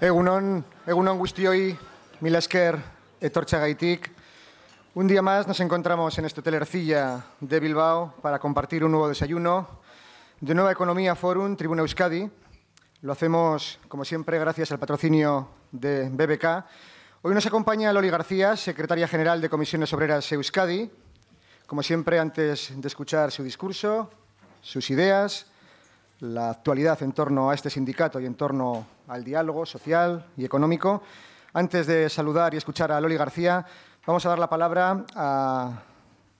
Egunon guztioi, mila esker etortxagaitik. Un día más nos encontramos en este Hotel Ercilla de Bilbao para compartir un nuevo desayuno de Nueva Economía Forum, Tribuna Euskadi. Lo hacemos, como siempre, gracias al patrocinio de BBK. Hoy nos acompaña Loli García, secretaria general de Comisiones Obreras Euskadi. Como siempre, antes de escuchar su discurso, sus ideas, la actualidad en torno a este sindicato y en torno al diálogo social y económico, antes de saludar y escuchar a Loli García, vamos a dar la palabra a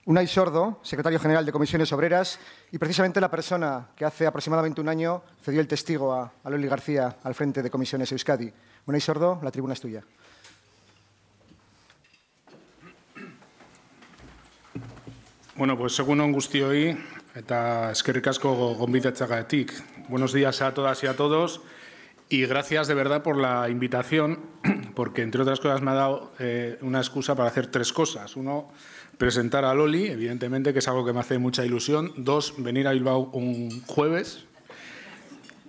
Unai Sordo, secretario general de Comisiones Obreras, y precisamente la persona que hace aproximadamente un año cedió el testigo a Loli García al frente de Comisiones Euskadi. Unai Sordo, la tribuna es tuya. Bueno, pues egunon guztioi eta eskerrik asko gonbidatzeagatik. Buenos días a todas y a todos y gracias de verdad por la invitación, porque entre otras cosas me ha dado una excusa para hacer tres cosas. Uno, presentar a Loli, evidentemente, que es algo que me hace mucha ilusión. Dos, venir a Bilbao un jueves.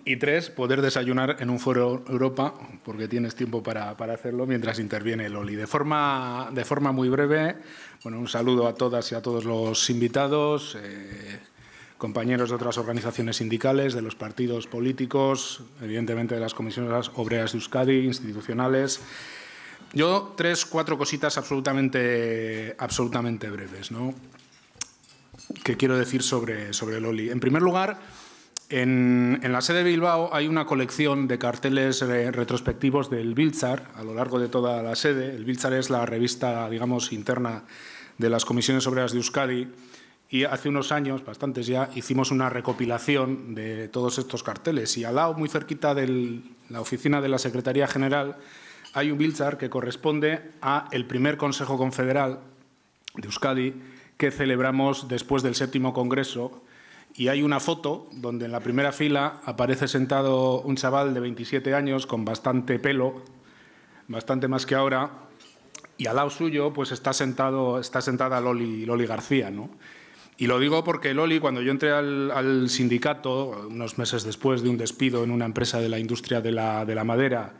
Y tres, poder desayunar en un foro Europa, porque tienes tiempo para hacerlo mientras interviene Loli. De forma muy breve, bueno, un saludo a todas y a todos los invitados, compañeros de otras organizaciones sindicales, de los partidos políticos, evidentemente de las comisiones obreras de Euskadi, institucionales. Yo, cuatro cositas absolutamente breves, ¿no?, que quiero decir sobre Loli. En primer lugar, en la sede de Bilbao hay una colección de carteles retrospectivos del Biltzar a lo largo de toda la sede. El Biltzar es la revista, digamos, interna de las comisiones obreras de Euskadi, y hace unos años, bastantes ya, hicimos una recopilación de todos estos carteles. Y al lado, muy cerquita de la oficina de la Secretaría General, hay un Biltzar que corresponde al primer Consejo Confederal de Euskadi que celebramos después del 7º Congreso. Y hay una foto donde en la primera fila aparece sentado un chaval de 27 años con bastante pelo, bastante más que ahora, y al lado suyo pues está sentada Loli García, ¿no? Y lo digo porque Loli, cuando yo entré al sindicato, unos meses después de un despido en una empresa de la industria de la madera,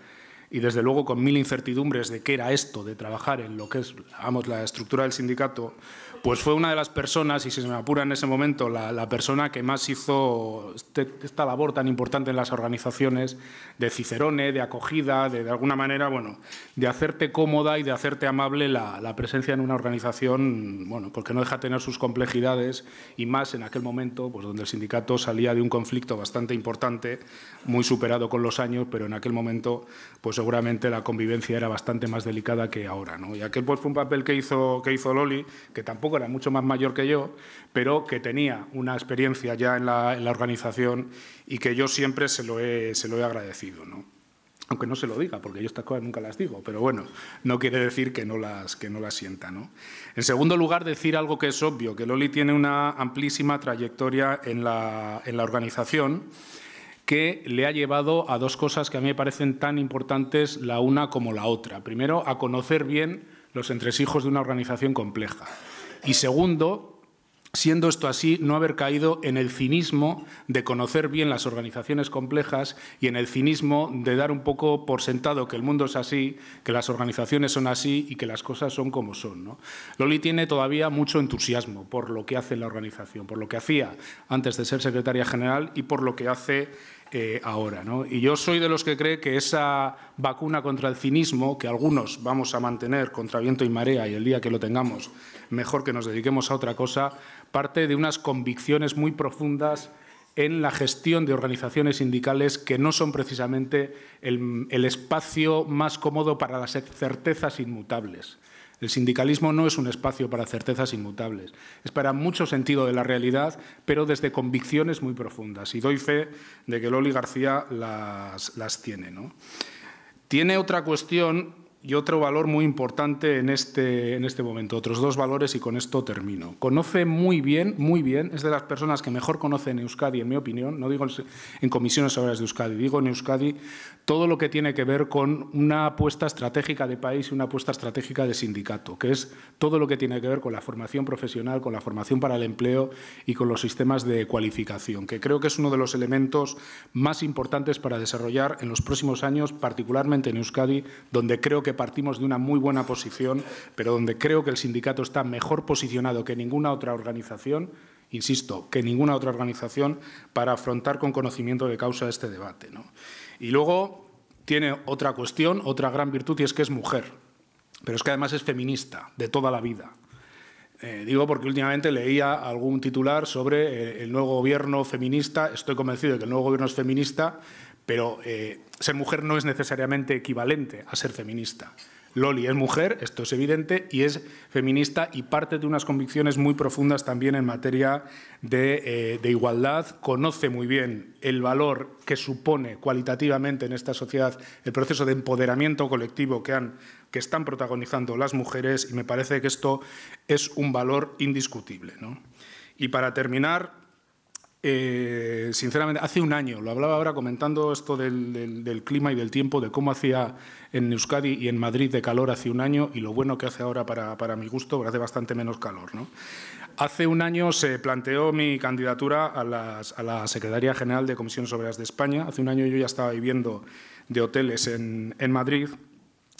y desde luego con mil incertidumbres de qué era esto de trabajar en lo que es, digamos, la estructura del sindicato, pues fue una de las personas, y si se me apura en ese momento, la persona que más hizo esta labor tan importante en las organizaciones de cicerone, de acogida, de alguna manera, bueno, de hacerte cómoda y de hacerte amable la presencia en una organización, bueno, porque no deja tener sus complejidades, y más en aquel momento, pues donde el sindicato salía de un conflicto bastante importante, muy superado con los años, pero en aquel momento, pues seguramente la convivencia era bastante más delicada que ahora, ¿no? Y aquel pues fue un papel que hizo Loli, que tampoco era mucho más mayor que yo, pero que tenía una experiencia ya en la organización y que yo siempre se lo he agradecido, ¿no? Aunque no se lo diga, porque yo estas cosas nunca las digo, pero bueno, no quiere decir que no las sienta, ¿no? En segundo lugar, decir algo que es obvio, que Loli tiene una amplísima trayectoria en la organización, que le ha llevado a dos cosas que a mí me parecen tan importantes la una como la otra. Primero, a conocer bien los entresijos de una organización compleja. Y segundo, siendo esto así, no haber caído en el cinismo de conocer bien las organizaciones complejas y en el cinismo de dar un poco por sentado que el mundo es así, que las organizaciones son así y que las cosas son como son, ¿no? Loli tiene todavía mucho entusiasmo por lo que hace en la organización, por lo que hacía antes de ser secretaria general y por lo que hace ahora, ¿no? Y yo soy de los que cree que esa vacuna contra el cinismo, que algunos vamos a mantener contra viento y marea, y el día que lo tengamos, mejor que nos dediquemos a otra cosa, parte de unas convicciones muy profundas en la gestión de organizaciones sindicales que no son precisamente el espacio más cómodo para las certezas inmutables. El sindicalismo no es un espacio para certezas inmutables, es para mucho sentido de la realidad, pero desde convicciones muy profundas. Y doy fe de que Loli García las tiene, ¿no? Tiene otra cuestión, y otro valor muy importante en este momento, otros dos valores, y con esto termino. Conoce muy bien, es de las personas que mejor conocen Euskadi, en mi opinión, no digo en comisiones obreras de Euskadi, digo en Euskadi, todo lo que tiene que ver con una apuesta estratégica de país y una apuesta estratégica de sindicato, que es todo lo que tiene que ver con la formación profesional, con la formación para el empleo y con los sistemas de cualificación, que creo que es uno de los elementos más importantes para desarrollar en los próximos años, particularmente en Euskadi, donde creo que partimos de una muy buena posición, pero donde creo que el sindicato está mejor posicionado que ninguna otra organización, insisto, que ninguna otra organización, para afrontar con conocimiento de causa este debate, ¿no? Y luego tiene otra cuestión, otra gran virtud, y es que es mujer, pero es que además es feminista de toda la vida. Digo porque últimamente leía algún titular sobre el nuevo gobierno feminista. Estoy convencido de que el nuevo gobierno es feminista, pero ser mujer no es necesariamente equivalente a ser feminista. Loli es mujer, esto es evidente, y es feminista y parte de unas convicciones muy profundas también en materia de igualdad. Conoce muy bien el valor que supone cualitativamente en esta sociedad el proceso de empoderamiento colectivo que están protagonizando las mujeres, y me parece que esto es un valor indiscutible, ¿no? Y para terminar, sinceramente, hace un año, lo hablaba ahora comentando esto del clima y del tiempo, de cómo hacía en Euskadi y en Madrid de calor hace un año y lo bueno que hace ahora para mi gusto, porque hace bastante menos calor, ¿no? Hace un año se planteó mi candidatura a la Secretaría General de Comisiones Obreras de España. Hace un año yo ya estaba viviendo de hoteles en Madrid.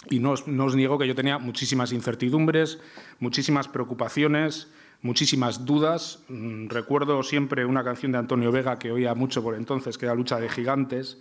Y no os niego que yo tenía muchísimas incertidumbres, muchísimas preocupaciones, muchísimas dudas. Recuerdo siempre una canción de Antonio Vega que oía mucho por entonces, que era Lucha de Gigantes,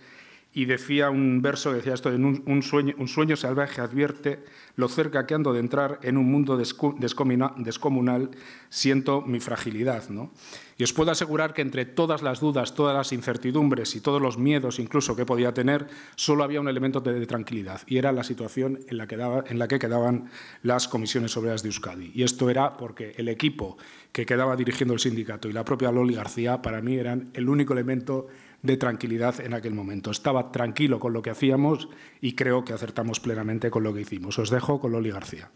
y decía un verso que decía esto: un sueño salvaje advierte lo cerca que ando de entrar en un mundo descomunal, siento mi fragilidad, ¿no? Y os puedo asegurar que entre todas las dudas, todas las incertidumbres y todos los miedos incluso que podía tener, solo había un elemento de tranquilidad, y era la situación en la que quedaban las comisiones obreras de Euskadi. Y esto era porque el equipo que quedaba dirigiendo el sindicato y la propia Loli García, para mí, eran el único elemento de tranquilidad en aquel momento. Estaba tranquilo con lo que hacíamos y creo que acertamos plenamente con lo que hicimos. Os dejo con Loli García.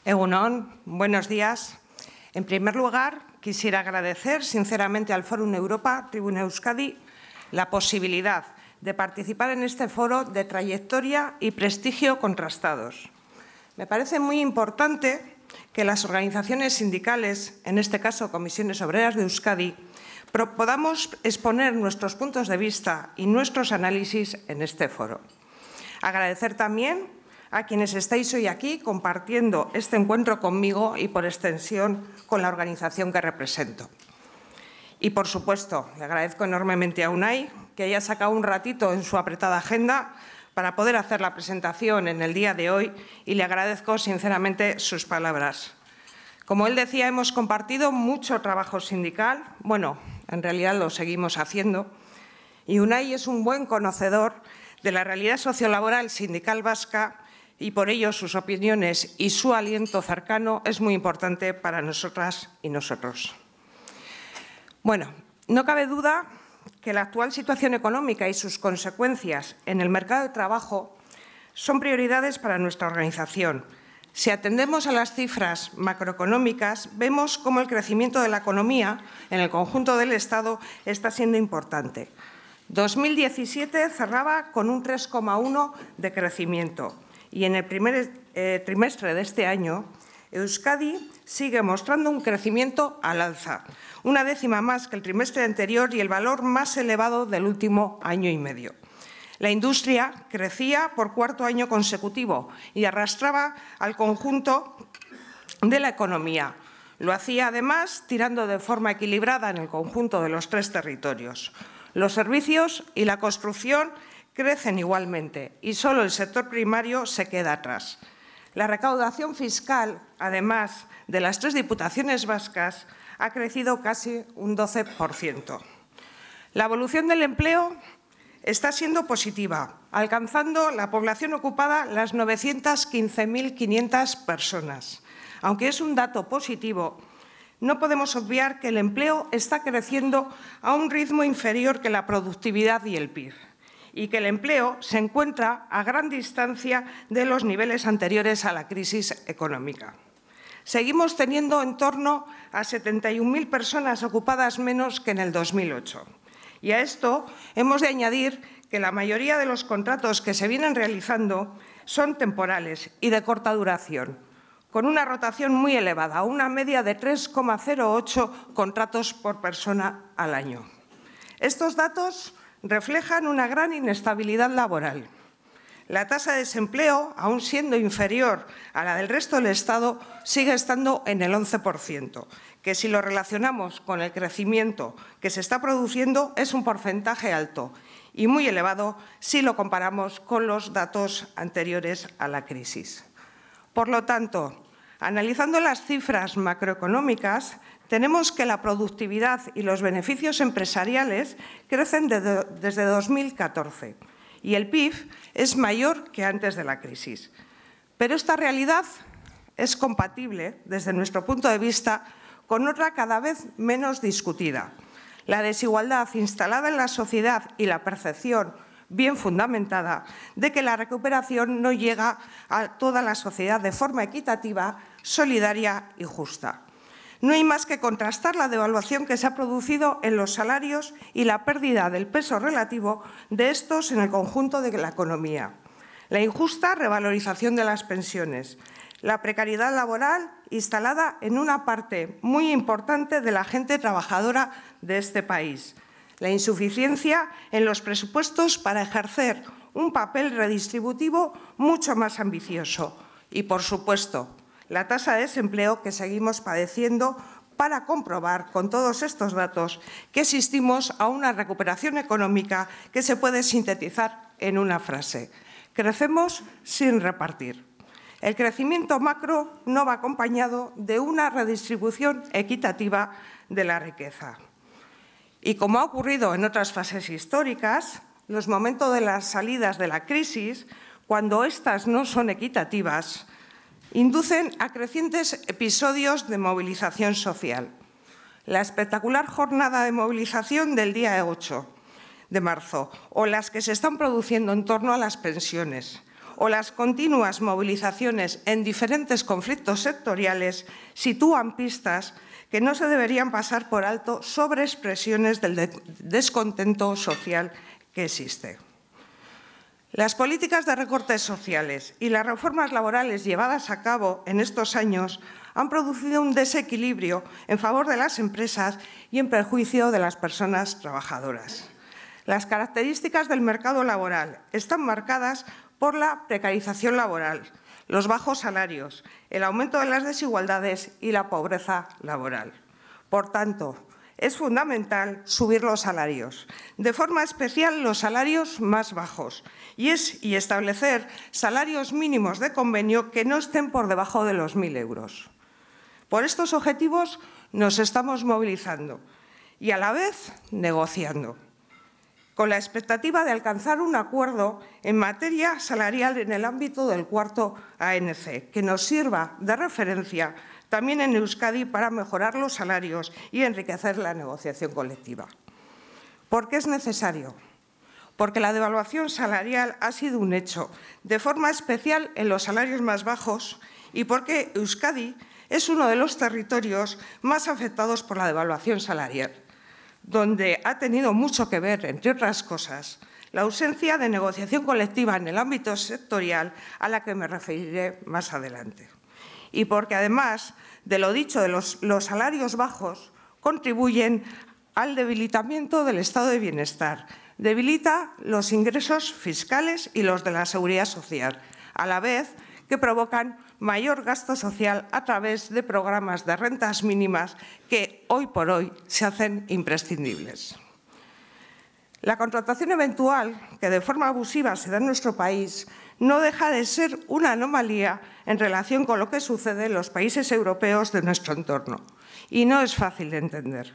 Egun on, buenos días. En primer lugar, quisiera agradecer sinceramente al Fórum Europa, Tribuna Euskadi, la posibilidad de participar en este foro de trayectoria y prestigio contrastados. Me parece muy importante que las organizaciones sindicales, en este caso Comisiones Obreras de Euskadi, podamos exponer nuestros puntos de vista y nuestros análisis en este foro. Agradecer también a quienes estáis hoy aquí compartiendo este encuentro conmigo y, por extensión, con la organización que represento. Y, por supuesto, le agradezco enormemente a Unai que haya sacado un ratito en su apretada agenda para poder hacer la presentación en el día de hoy, y le agradezco sinceramente sus palabras. Como él decía, hemos compartido mucho trabajo sindical. Bueno, en realidad lo seguimos haciendo. Y Unai es un buen conocedor de la realidad sociolaboral sindical vasca, y por ello sus opiniones y su aliento cercano es muy importante para nosotras y nosotros. Bueno, no cabe duda que la actual situación económica y sus consecuencias en el mercado de trabajo son prioridades para nuestra organización. Si atendemos a las cifras macroeconómicas, vemos cómo el crecimiento de la economía en el conjunto del Estado está siendo importante. 2017 cerraba con un 3,1 de crecimiento. Y en el primer trimestre de este año, Euskadi sigue mostrando un crecimiento al alza, una décima más que el trimestre anterior y el valor más elevado del último año y medio. La industria crecía por cuarto año consecutivo y arrastraba al conjunto de la economía. Lo hacía, además, tirando de forma equilibrada en el conjunto de los tres territorios. Los servicios y la construcción crecen igualmente y solo el sector primario se queda atrás. La recaudación fiscal, además de las tres diputaciones vascas, ha crecido casi un 12%. La evolución del empleo está siendo positiva, alcanzando la población ocupada las 915.500 personas. aunque es un dato positivo, no podemos obviar que el empleo está creciendo a un ritmo inferior que la productividad y el PIB, y que el empleo se encuentra a gran distancia de los niveles anteriores a la crisis económica. Seguimos teniendo en torno a 71.000 personas ocupadas menos que en el 2008. Y a esto hemos de añadir que la mayoría de los contratos que se vienen realizando son temporales y de corta duración, con una rotación muy elevada, una media de 3,08 contratos por persona al año. Estos datos reflejan una gran inestabilidad laboral. La tasa de desempleo, aun siendo inferior a la del resto del Estado, sigue estando en el 11%, que si lo relacionamos con el crecimiento que se está produciendo es un porcentaje alto y muy elevado si lo comparamos con los datos anteriores a la crisis. Por lo tanto, analizando las cifras macroeconómicas, tenemos que la productividad y los beneficios empresariales crecen desde 2014 y el PIB es mayor que antes de la crisis. Pero esta realidad es compatible, desde nuestro punto de vista, con otra cada vez menos discutida: la desigualdad instalada en la sociedad y la percepción bien fundamentada de que la recuperación no llega a toda la sociedad de forma equitativa, solidaria y justa. No hay más que contrastar la devaluación que se ha producido en los salarios y la pérdida del peso relativo de estos en el conjunto de la economía, la injusta revalorización de las pensiones, la precariedad laboral instalada en una parte muy importante de la gente trabajadora de este país, la insuficiencia en los presupuestos para ejercer un papel redistributivo mucho más ambicioso y, por supuesto, la tasa de desempleo que seguimos padeciendo, para comprobar con todos estos datos que asistimos a una recuperación económica que se puede sintetizar en una frase: crecemos sin repartir. El crecimiento macro no va acompañado de una redistribución equitativa de la riqueza. Y como ha ocurrido en otras fases históricas, los momentos de las salidas de la crisis, cuando éstas no son equitativas, inducen a crecientes episodios de movilización social. La espectacular jornada de movilización del día 8 de marzo, o las que se están produciendo en torno a las pensiones, o las continuas movilizaciones en diferentes conflictos sectoriales, sitúan pistas que no se deberían pasar por alto sobre expresiones del descontento social que existe. Las políticas de recortes sociales y las reformas laborales llevadas a cabo en estos años han producido un desequilibrio en favor de las empresas y en perjuicio de las personas trabajadoras. Las características del mercado laboral están marcadas por la precarización laboral, los bajos salarios, el aumento de las desigualdades y la pobreza laboral. Por tanto, es fundamental subir los salarios, de forma especial los salarios más bajos, y establecer salarios mínimos de convenio que no estén por debajo de los 1.000 euros. Por estos objetivos nos estamos movilizando y a la vez negociando, con la expectativa de alcanzar un acuerdo en materia salarial en el ámbito del cuarto ANC, que nos sirva de referencia también en Euskadi para mejorar los salarios y enriquecer la negociación colectiva. ¿Por qué es necesario? Porque la devaluación salarial ha sido un hecho, de forma especial en los salarios más bajos, y porque Euskadi es uno de los territorios más afectados por la devaluación salarial, donde ha tenido mucho que ver, entre otras cosas, la ausencia de negociación colectiva en el ámbito sectorial, a la que me referiré más adelante. Y porque, además de lo dicho de los salarios bajos, contribuyen al debilitamiento del estado de bienestar, debilita los ingresos fiscales y los de la seguridad social, a la vez que provocan mayor gasto social a través de programas de rentas mínimas que hoy por hoy se hacen imprescindibles. La contratación eventual, que de forma abusiva se da en nuestro país, no deja de ser una anomalía en relación con lo que sucede en los países europeos de nuestro entorno, y no es fácil de entender.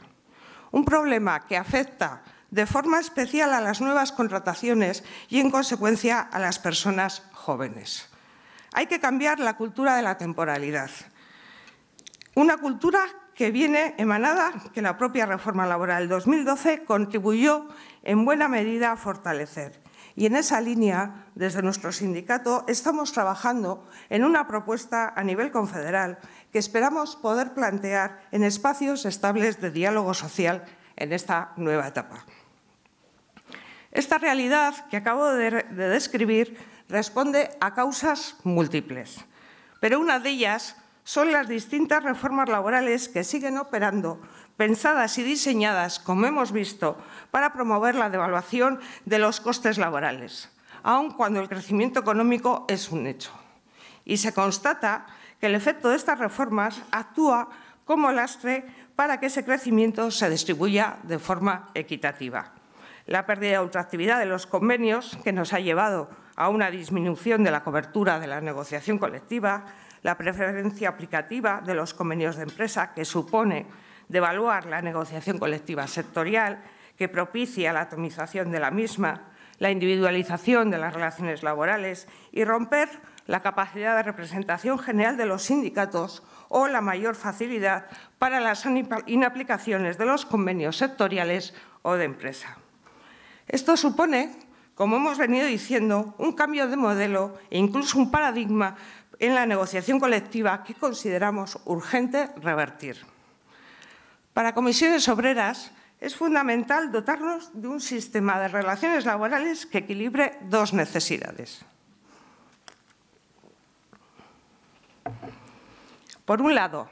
Un problema que afecta de forma especial a las nuevas contrataciones y, en consecuencia, a las personas jóvenes. Hay que cambiar la cultura de la temporalidad. Una cultura que viene emanada, que la propia reforma laboral del 2012 contribuyó en buena medida a fortalecer. Y en esa línea, desde nuestro sindicato, estamos trabajando en una propuesta a nivel confederal que esperamos poder plantear en espacios estables de diálogo social en esta nueva etapa. Esta realidad que acabo de describir responde a causas múltiples, pero una de ellas son las distintas reformas laborales que siguen operando, pensadas y diseñadas, como hemos visto, para promover la devaluación de los costes laborales, aun cuando el crecimiento económico es un hecho. Y se constata que el efecto de estas reformas actúa como lastre para que ese crecimiento se distribuya de forma equitativa. La pérdida de ultraactividad de los convenios, que nos ha llevado a una disminución de la cobertura de la negociación colectiva, la preferencia aplicativa de los convenios de empresa, que supone devaluar la negociación colectiva sectorial, que propicia la atomización de la misma, la individualización de las relaciones laborales y romper la capacidad de representación general de los sindicatos o la mayor facilidad para las inaplicaciones de los convenios sectoriales o de empresa. Esto supone, como hemos venido diciendo, un cambio de modelo e incluso un paradigma en la negociación colectiva que consideramos urgente revertir. Para Comisiones Obreras es fundamental dotarnos de un sistema de relaciones laborales que equilibre dos necesidades. Por un lado,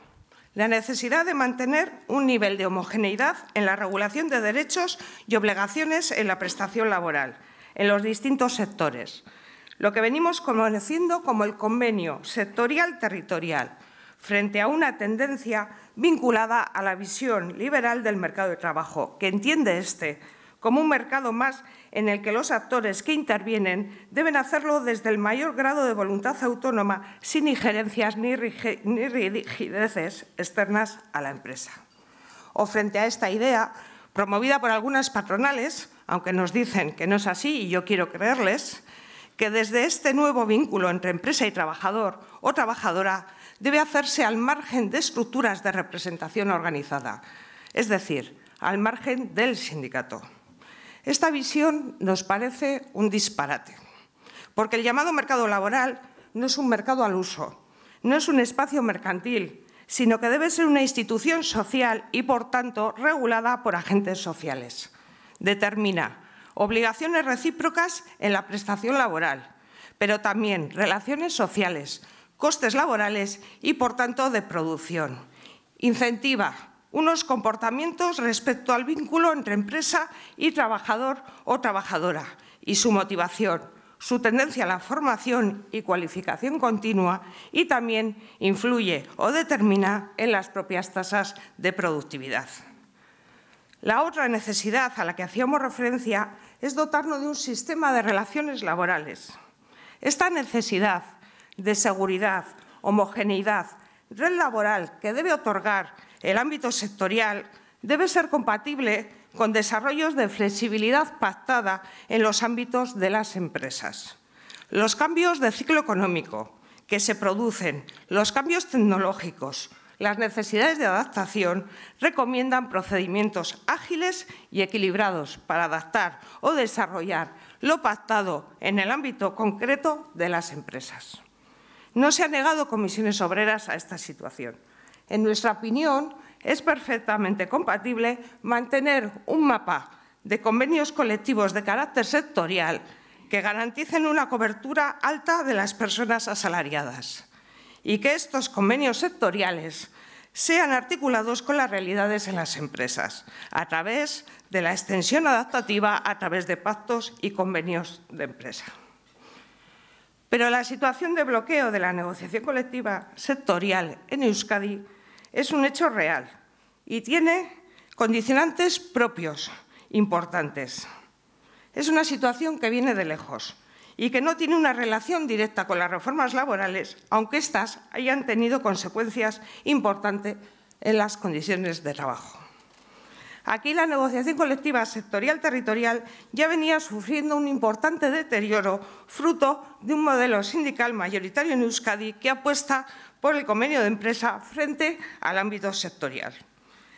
la necesidad de mantener un nivel de homogeneidad en la regulación de derechos y obligaciones en la prestación laboral, en los distintos sectores, lo que venimos conociendo como el convenio sectorial territorial, frente a una tendencia vinculada a la visión liberal del mercado de trabajo, que entiende como un mercado más en el que los actores que intervienen deben hacerlo desde el mayor grado de voluntad autónoma, sin injerencias ni rigideces externas a la empresa. O frente a esta idea, promovida por algunas patronales, aunque nos dicen que no es así y yo quiero creerles, que desde este nuevo vínculo entre empresa y trabajador o trabajadora debe hacerse al margen de estructuras de representación organizada, es decir, al margen del sindicato. Esta visión nos parece un disparate, porque el llamado mercado laboral no es un mercado al uso, no es un espacio mercantil, sino que debe ser una institución social y, por tanto, regulada por agentes sociales. Determina obligaciones recíprocas en la prestación laboral, pero también relaciones sociales, costes laborales y, por tanto, de producción. Incentiva unos comportamientos respecto al vínculo entre empresa y trabajador o trabajadora y su motivación, su tendencia a la formación y cualificación continua y también influye o determina en las propias tasas de productividad. La otra necesidad a la que hacíamos referencia es dotarnos de un sistema de relaciones laborales. Esta necesidad de seguridad, homogeneidad, red laboral que debe otorgar el ámbito sectorial debe ser compatible con desarrollos de flexibilidad pactada en los ámbitos de las empresas. Los cambios de ciclo económico que se producen, los cambios tecnológicos, las necesidades de adaptación recomiendan procedimientos ágiles y equilibrados para adaptar o desarrollar lo pactado en el ámbito concreto de las empresas. No se ha negado Comisiones Obreras a esta situación. En nuestra opinión, es perfectamente compatible mantener un mapa de convenios colectivos de carácter sectorial que garanticen una cobertura alta de las personas asalariadas y que estos convenios sectoriales sean articulados con las realidades en las empresas a través de la extensión adaptativa a través de pactos y convenios de empresa. Pero la situación de bloqueo de la negociación colectiva sectorial en Euskadi es un hecho real y tiene condicionantes propios importantes. Es una situación que viene de lejos y que no tiene una relación directa con las reformas laborales, aunque éstas hayan tenido consecuencias importantes en las condiciones de trabajo. Aquí la negociación colectiva sectorial territorial ya venía sufriendo un importante deterioro fruto de un modelo sindical mayoritario en Euskadi que apuesta por el convenio de empresa frente al ámbito sectorial.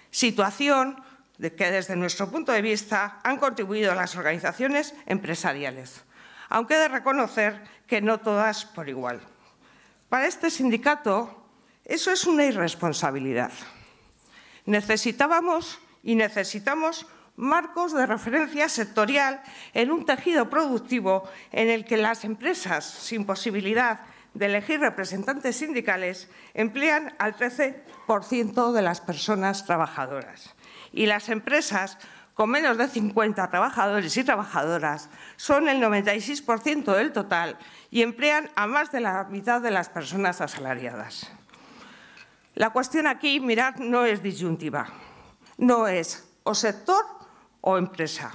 Situación que desde nuestro punto de vista han contribuido las organizaciones empresariales, aunque he de reconocer que no todas por igual. Para este sindicato eso es una irresponsabilidad. Necesitábamos y necesitamos marcos de referencia sectorial en un tejido productivo en el que las empresas sin posibilidad de elegir representantes sindicales emplean al 13% de las personas trabajadoras. Y las empresas con menos de 50 trabajadores y trabajadoras son el 96% del total y emplean a más de la mitad de las personas asalariadas. La cuestión aquí, mirad, no es disyuntiva, no es o sector o empresa.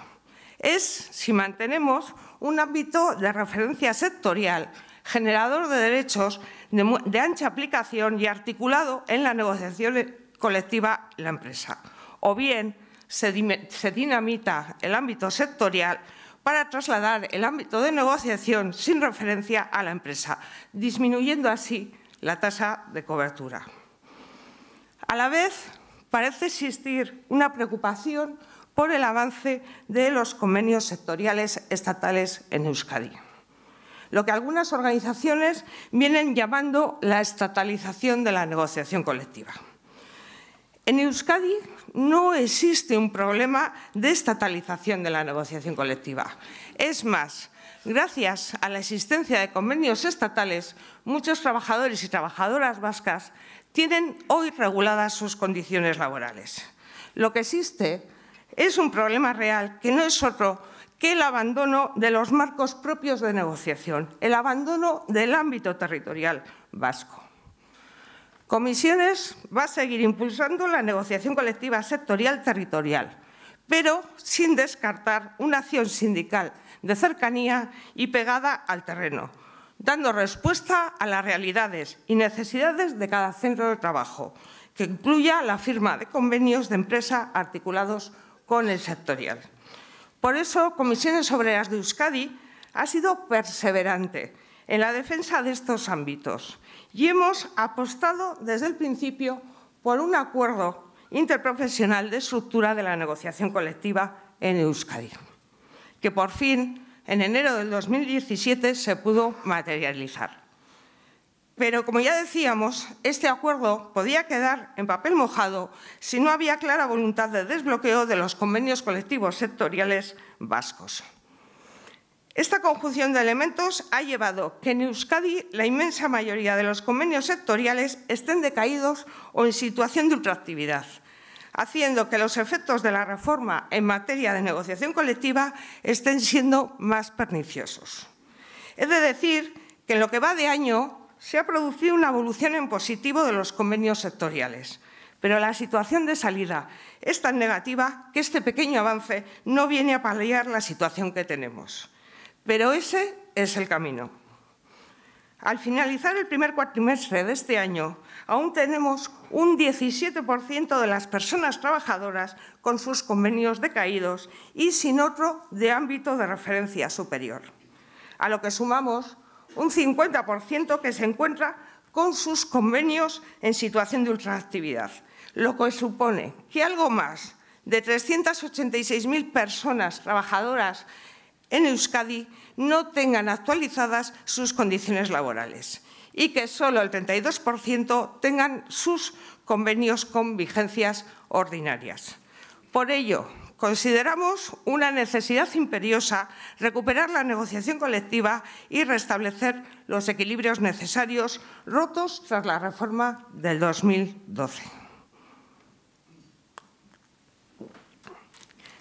Es si mantenemos un ámbito de referencia sectorial generador de derechos de ancha aplicación y articulado en la negociación colectiva en la empresa. O bien se dinamita el ámbito sectorial para trasladar el ámbito de negociación sin referencia a la empresa, disminuyendo así la tasa de cobertura. A la vez, parece existir una preocupación por el avance de los convenios sectoriales estatales en Euskadi, lo que algunas organizaciones vienen llamando la estatalización de la negociación colectiva. En Euskadi no existe un problema de estatalización de la negociación colectiva. Es más, gracias a la existencia de convenios estatales, muchos trabajadores y trabajadoras vascas tienen hoy reguladas sus condiciones laborales. Lo que existe es un problema real que no es otro que el abandono de los marcos propios de negociación, el abandono del ámbito territorial vasco. Comisiones va a seguir impulsando la negociación colectiva sectorial territorial, pero sin descartar una acción sindical de cercanía y pegada al terreno, dando respuesta a las realidades y necesidades de cada centro de trabajo, que incluya la firma de convenios de empresa articulados con el sectorial. Por eso, Comisiones Obreras de Euskadi ha sido perseverante en la defensa de estos ámbitos y hemos apostado desde el principio por un acuerdo interprofesional de estructura de la negociación colectiva en Euskadi, que por fin, en enero del 2017, se pudo materializar. Pero, como ya decíamos, este acuerdo podía quedar en papel mojado si no había clara voluntad de desbloqueo de los convenios colectivos sectoriales vascos. Esta conjunción de elementos ha llevado que en Euskadi la inmensa mayoría de los convenios sectoriales estén decaídos o en situación de ultraactividad, haciendo que los efectos de la reforma en materia de negociación colectiva estén siendo más perniciosos. He de decir que en lo que va de año se ha producido una evolución en positivo de los convenios sectoriales, pero la situación de salida es tan negativa que este pequeño avance no viene a paliar la situación que tenemos. Pero ese es el camino. Al finalizar el primer cuatrimestre de este año, aún tenemos un 17% de las personas trabajadoras con sus convenios decaídos y sin otro de ámbito de referencia superior, a lo que sumamos un 50% que se encuentra con sus convenios en situación de ultraactividad, lo que supone que algo más de 386.000 personas trabajadoras en Euskadi no tengan actualizadas sus condiciones laborales y que solo el 32% tengan sus convenios con vigencias ordinarias. Por ello, consideramos una necesidad imperiosa recuperar la negociación colectiva y restablecer los equilibrios necesarios rotos tras la reforma del 2012.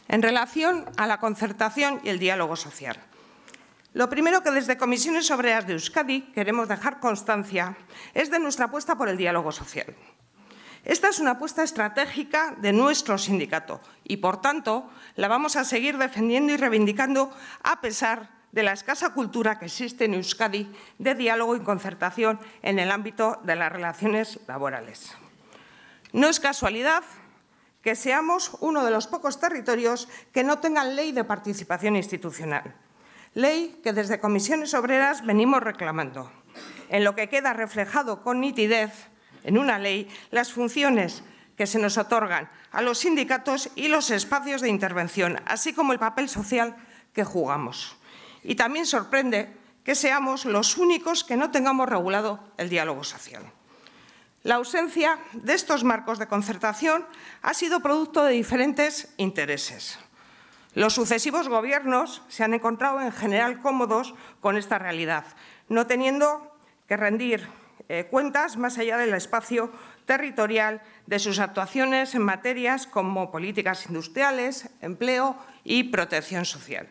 En relación a la concertación y el diálogo social, lo primero que desde Comisiones Obreras de Euskadi queremos dejar constancia es de nuestra apuesta por el diálogo social. Esta es una apuesta estratégica de nuestro sindicato y, por tanto, la vamos a seguir defendiendo y reivindicando a pesar de la escasa cultura que existe en Euskadi de diálogo y concertación en el ámbito de las relaciones laborales. No es casualidad que seamos uno de los pocos territorios que no tengan ley de participación institucional, ley que desde Comisiones Obreras venimos reclamando en lo que queda reflejado con nitidez en una ley las funciones que se nos otorgan a los sindicatos y los espacios de intervención, así como el papel social que jugamos. Y también sorprende que seamos los únicos que no tengamos regulado el diálogo social. La ausencia de estos marcos de concertación ha sido producto de diferentes intereses. Los sucesivos gobiernos se han encontrado en general cómodos con esta realidad, no teniendo que rendir cuentas más allá del espacio territorial de sus actuaciones en materias como políticas industriales, empleo y protección social.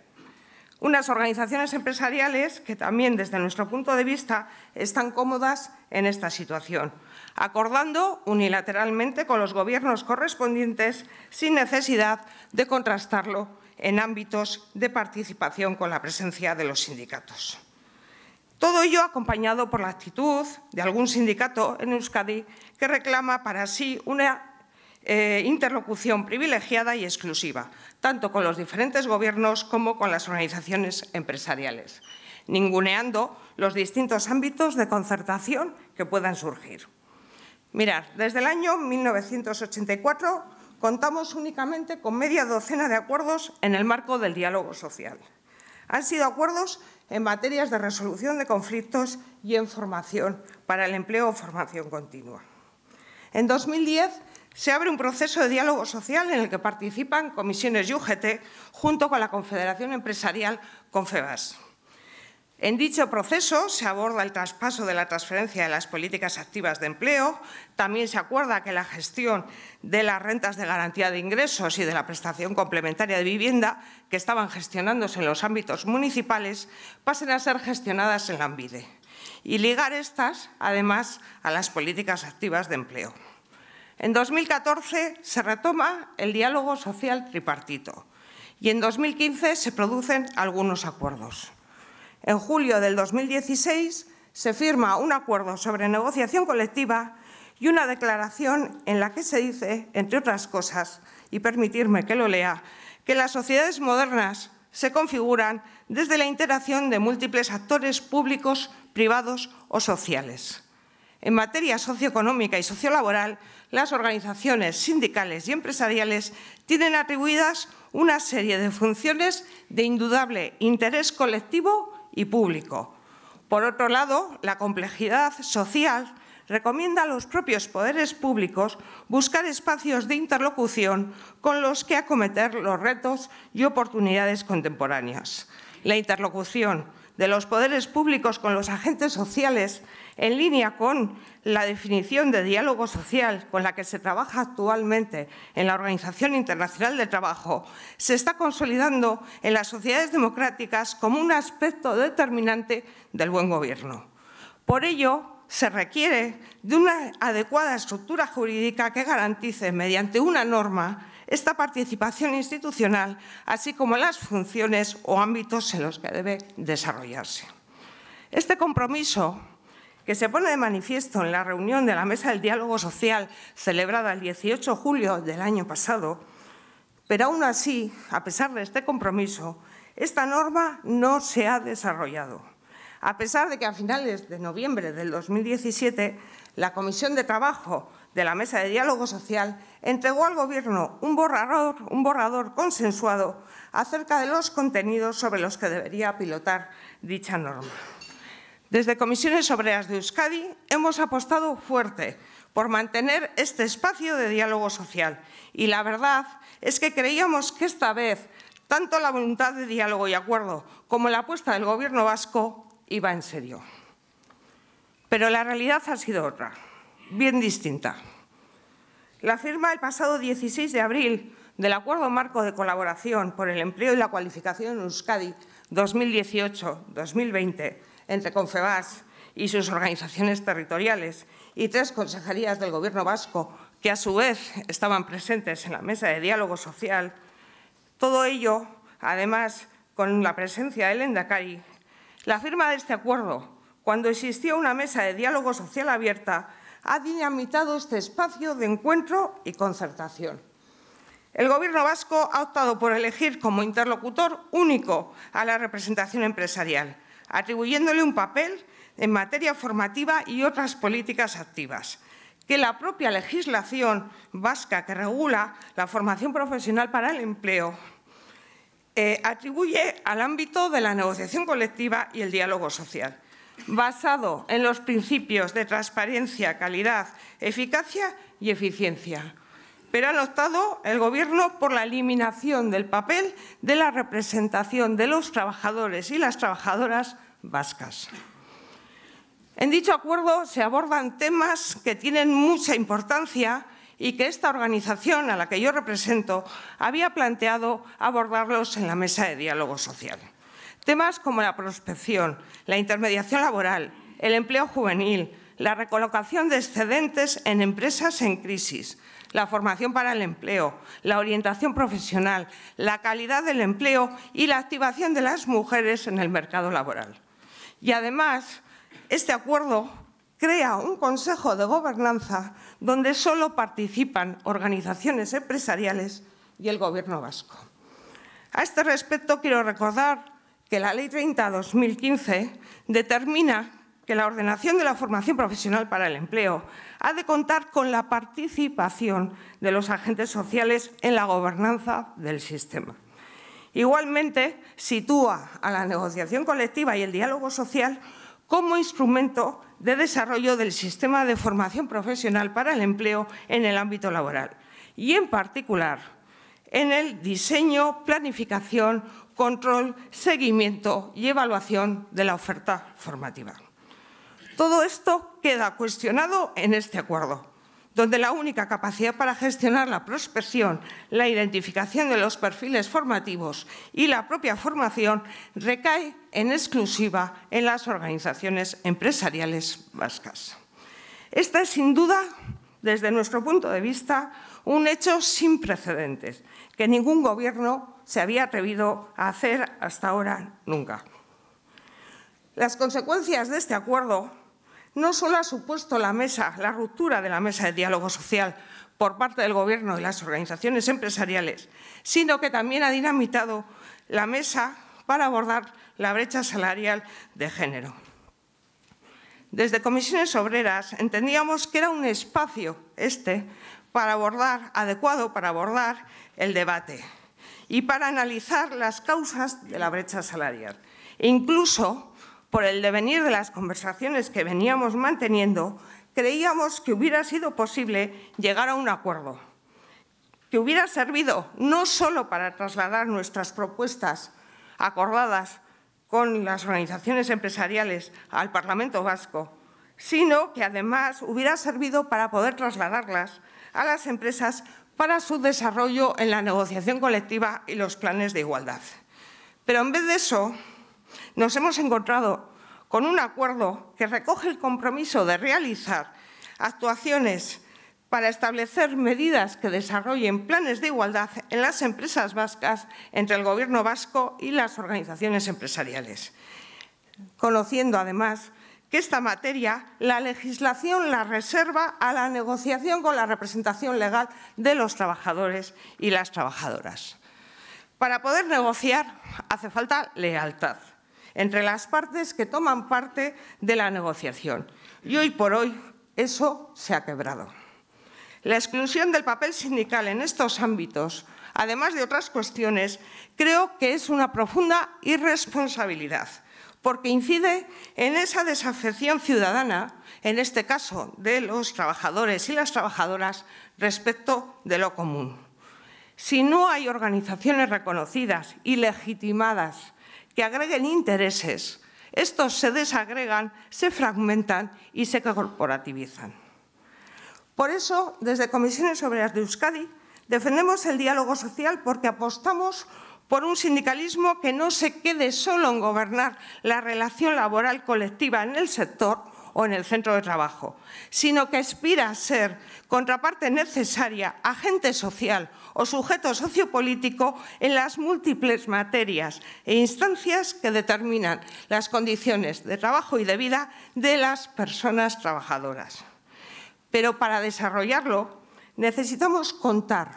Unas organizaciones empresariales que también, desde nuestro punto de vista, están cómodas en esta situación, acordando unilateralmente con los gobiernos correspondientes sin necesidad de contrastarlo en ámbitos de participación con la presencia de los sindicatos. Todo ello acompañado por la actitud de algún sindicato en Euskadi que reclama para sí una interlocución privilegiada y exclusiva, tanto con los diferentes gobiernos como con las organizaciones empresariales, ninguneando los distintos ámbitos de concertación que puedan surgir. Mirad, desde el año 1984 contamos únicamente con media docena de acuerdos en el marco del diálogo social. Han sido acuerdos en materias de resolución de conflictos y en formación para el empleo o formación continua. En 2010 se abre un proceso de diálogo social en el que participan comisiones y UGT junto con la Confederación Empresarial Confebask. En dicho proceso se aborda el traspaso de la transferencia de las políticas activas de empleo, también se acuerda que la gestión de las rentas de garantía de ingresos y de la prestación complementaria de vivienda, que estaban gestionándose en los ámbitos municipales, pasen a ser gestionadas en Lanbide y ligar estas, además, a las políticas activas de empleo. En 2014 se retoma el diálogo social tripartito y en 2015 se producen algunos acuerdos. En julio del 2016 se firma un acuerdo sobre negociación colectiva y una declaración en la que se dice, entre otras cosas, y permitirme que lo lea, que las sociedades modernas se configuran desde la interacción de múltiples actores públicos, privados o sociales. En materia socioeconómica y sociolaboral, las organizaciones sindicales y empresariales tienen atribuidas una serie de funciones de indudable interés colectivo y público. Por otro lado, la complejidad social recomienda a los propios poderes públicos buscar espacios de interlocución con los que acometer los retos y oportunidades contemporáneas. La interlocución de los poderes públicos con los agentes sociales, en línea con la definición de diálogo social con la que se trabaja actualmente en la Organización Internacional del Trabajo, se está consolidando en las sociedades democráticas como un aspecto determinante del buen gobierno. Por ello, se requiere de una adecuada estructura jurídica que garantice, mediante una norma, esta participación institucional, así como las funciones o ámbitos en los que debe desarrollarse. Este compromiso, que se pone de manifiesto en la reunión de la Mesa del Diálogo Social celebrada el 18 de julio del año pasado, pero aún así, a pesar de este compromiso, esta norma no se ha desarrollado. A pesar de que a finales de noviembre del 2017 la Comisión de Trabajo de la Mesa de Diálogo Social entregó al Gobierno un borrador consensuado acerca de los contenidos sobre los que debería pilotar dicha norma. Desde Comisiones Obreras de Euskadi hemos apostado fuerte por mantener este espacio de diálogo social y la verdad es que creíamos que esta vez tanto la voluntad de diálogo y acuerdo como la apuesta del Gobierno vasco iba en serio. Pero la realidad ha sido otra, bien distinta. La firma el pasado 16 de abril del Acuerdo Marco de Colaboración por el Empleo y la Cualificación en Euskadi 2018-2020 entre Confebask y sus organizaciones territoriales y 3 consejerías del Gobierno vasco, que a su vez estaban presentes en la mesa de diálogo social, todo ello, además, con la presencia del Lehendakari. La firma de este acuerdo, cuando existía una mesa de diálogo social abierta, ha dinamitado este espacio de encuentro y concertación. El Gobierno vasco ha optado por elegir como interlocutor único a la representación empresarial, atribuyéndole un papel en materia formativa y otras políticas activas, que la propia legislación vasca que regula la formación profesional para el empleo atribuye al ámbito de la negociación colectiva y el diálogo social, basado en los principios de transparencia, calidad, eficacia y eficiencia. Pero han optado el Gobierno por la eliminación del papel de la representación de los trabajadores y las trabajadoras vascas. En dicho acuerdo se abordan temas que tienen mucha importancia y que esta organización, a la que yo represento, había planteado abordarlos en la mesa de diálogo social. Temas como la prospección, la intermediación laboral, el empleo juvenil, la recolocación de excedentes en empresas en crisis, la formación para el empleo, la orientación profesional, la calidad del empleo y la activación de las mujeres en el mercado laboral. Y además, este acuerdo crea un Consejo de Gobernanza donde solo participan organizaciones empresariales y el Gobierno vasco. A este respecto, quiero recordar que la Ley 30/2015 determina que la ordenación de la formación profesional para el empleo ha de contar con la participación de los agentes sociales en la gobernanza del sistema. Igualmente, sitúa a la negociación colectiva y el diálogo social como instrumento de desarrollo del sistema de formación profesional para el empleo en el ámbito laboral y, en particular, en el diseño, planificación, control, seguimiento y evaluación de la oferta formativa. Todo esto queda cuestionado en este acuerdo, donde la única capacidad para gestionar la prospección, la identificación de los perfiles formativos y la propia formación recae en exclusiva en las organizaciones empresariales vascas. Esta es, sin duda, desde nuestro punto de vista, un hecho sin precedentes, que ningún Gobierno se había atrevido a hacer hasta ahora nunca. Las consecuencias de este acuerdo no solo ha supuesto la ruptura de la mesa de diálogo social por parte del Gobierno y las organizaciones empresariales, sino que también ha dinamitado la mesa para abordar la brecha salarial de género. Desde Comisiones Obreras entendíamos que era un espacio adecuado para abordar el debate y para analizar las causas de la brecha salarial. Incluso, por el devenir de las conversaciones que veníamos manteniendo, creíamos que hubiera sido posible llegar a un acuerdo, que hubiera servido no solo para trasladar nuestras propuestas acordadas con las organizaciones empresariales al Parlamento vasco, sino que además hubiera servido para poder trasladarlas a las empresas para su desarrollo en la negociación colectiva y los planes de igualdad. Pero en vez de eso, nos hemos encontrado con un acuerdo que recoge el compromiso de realizar actuaciones para establecer medidas que desarrollen planes de igualdad en las empresas vascas entre el Gobierno vasco y las organizaciones empresariales, conociendo además que esta materia la legislación la reserva a la negociación con la representación legal de los trabajadores y las trabajadoras. Para poder negociar hace falta lealtad entre las partes que toman parte de la negociación. Y hoy por hoy eso se ha quebrado. La exclusión del papel sindical en estos ámbitos, además de otras cuestiones, creo que es una profunda irresponsabilidad, porque incide en esa desafección ciudadana, en este caso de los trabajadores y las trabajadoras, respecto de lo común. Si no hay organizaciones reconocidas y legitimadas que agreguen intereses, estos se desagregan, se fragmentan y se corporativizan. Por eso, desde Comisiones Obreras de Euskadi, defendemos el diálogo social porque apostamos por un sindicalismo que no se quede solo en gobernar la relación laboral colectiva en el sector o en el centro de trabajo, sino que aspira a ser contraparte necesaria, agente social o sujeto sociopolítico en las múltiples materias e instancias que determinan las condiciones de trabajo y de vida de las personas trabajadoras. Pero para desarrollarlo necesitamos contar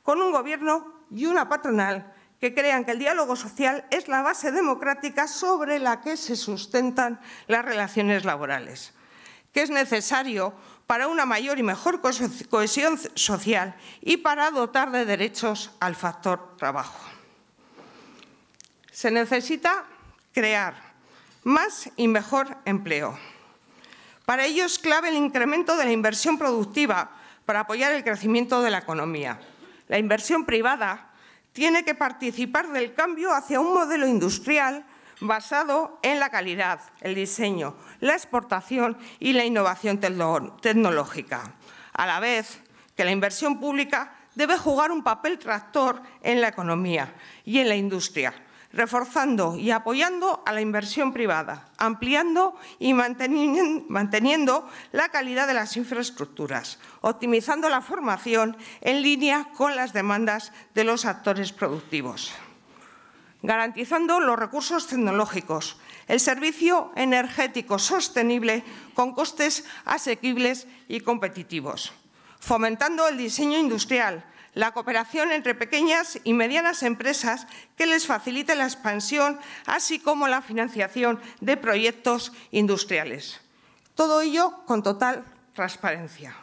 con un Gobierno y una patronal que crean que el diálogo social es la base democrática sobre la que se sustentan las relaciones laborales, que es necesario para una mayor y mejor cohesión social y para dotar de derechos al factor trabajo. Se necesita crear más y mejor empleo. Para ello es clave el incremento de la inversión productiva para apoyar el crecimiento de la economía. La inversión privada tiene que participar del cambio hacia un modelo industrial basado en la calidad, el diseño, la exportación y la innovación tecnológica, a la vez que la inversión pública debe jugar un papel tractor en la economía y en la industria, reforzando y apoyando a la inversión privada, ampliando y manteniendo la calidad de las infraestructuras, optimizando la formación en línea con las demandas de los actores productivos, garantizando los recursos tecnológicos, el servicio energético sostenible con costes asequibles y competitivos, fomentando el diseño industrial, la cooperación entre pequeñas y medianas empresas que les facilite la expansión, así como la financiación de proyectos industriales. Todo ello con total transparencia.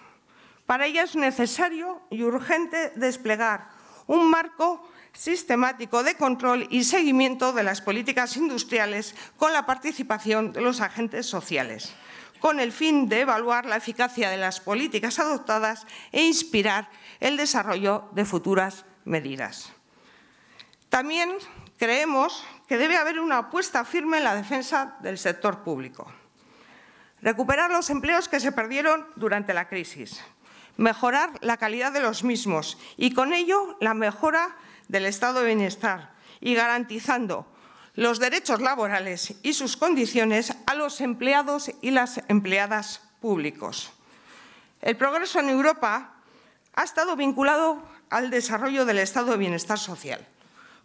Para ello es necesario y urgente desplegar un marco sistemático de control y seguimiento de las políticas industriales con la participación de los agentes sociales, con el fin de evaluar la eficacia de las políticas adoptadas e inspirar el desarrollo de futuras medidas. También creemos que debe haber una apuesta firme en la defensa del sector público. Recuperar los empleos que se perdieron durante la crisis, mejorar la calidad de los mismos y, con ello, la mejora del estado de bienestar y garantizando los derechos laborales y sus condiciones a los empleados y las empleadas públicos. El progreso en Europa ha estado vinculado al desarrollo del estado de bienestar social,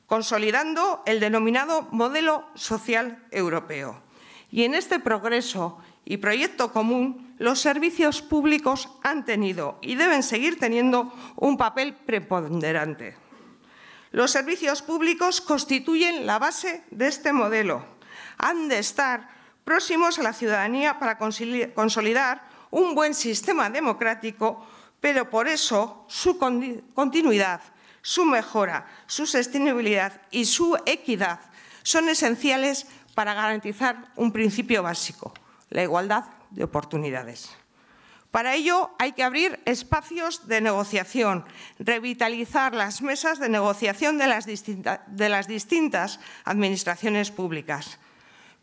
consolidando el denominado modelo social europeo. Y en este progreso y proyecto común, los servicios públicos han tenido y deben seguir teniendo un papel preponderante. Los servicios públicos constituyen la base de este modelo. Han de estar próximos a la ciudadanía para consolidar un buen sistema democrático, pero por eso su continuidad, su mejora, su sostenibilidad y su equidad son esenciales para garantizar un principio básico, la igualdad de oportunidades. Para ello hay que abrir espacios de negociación, revitalizar las mesas de negociación de las distintas administraciones públicas,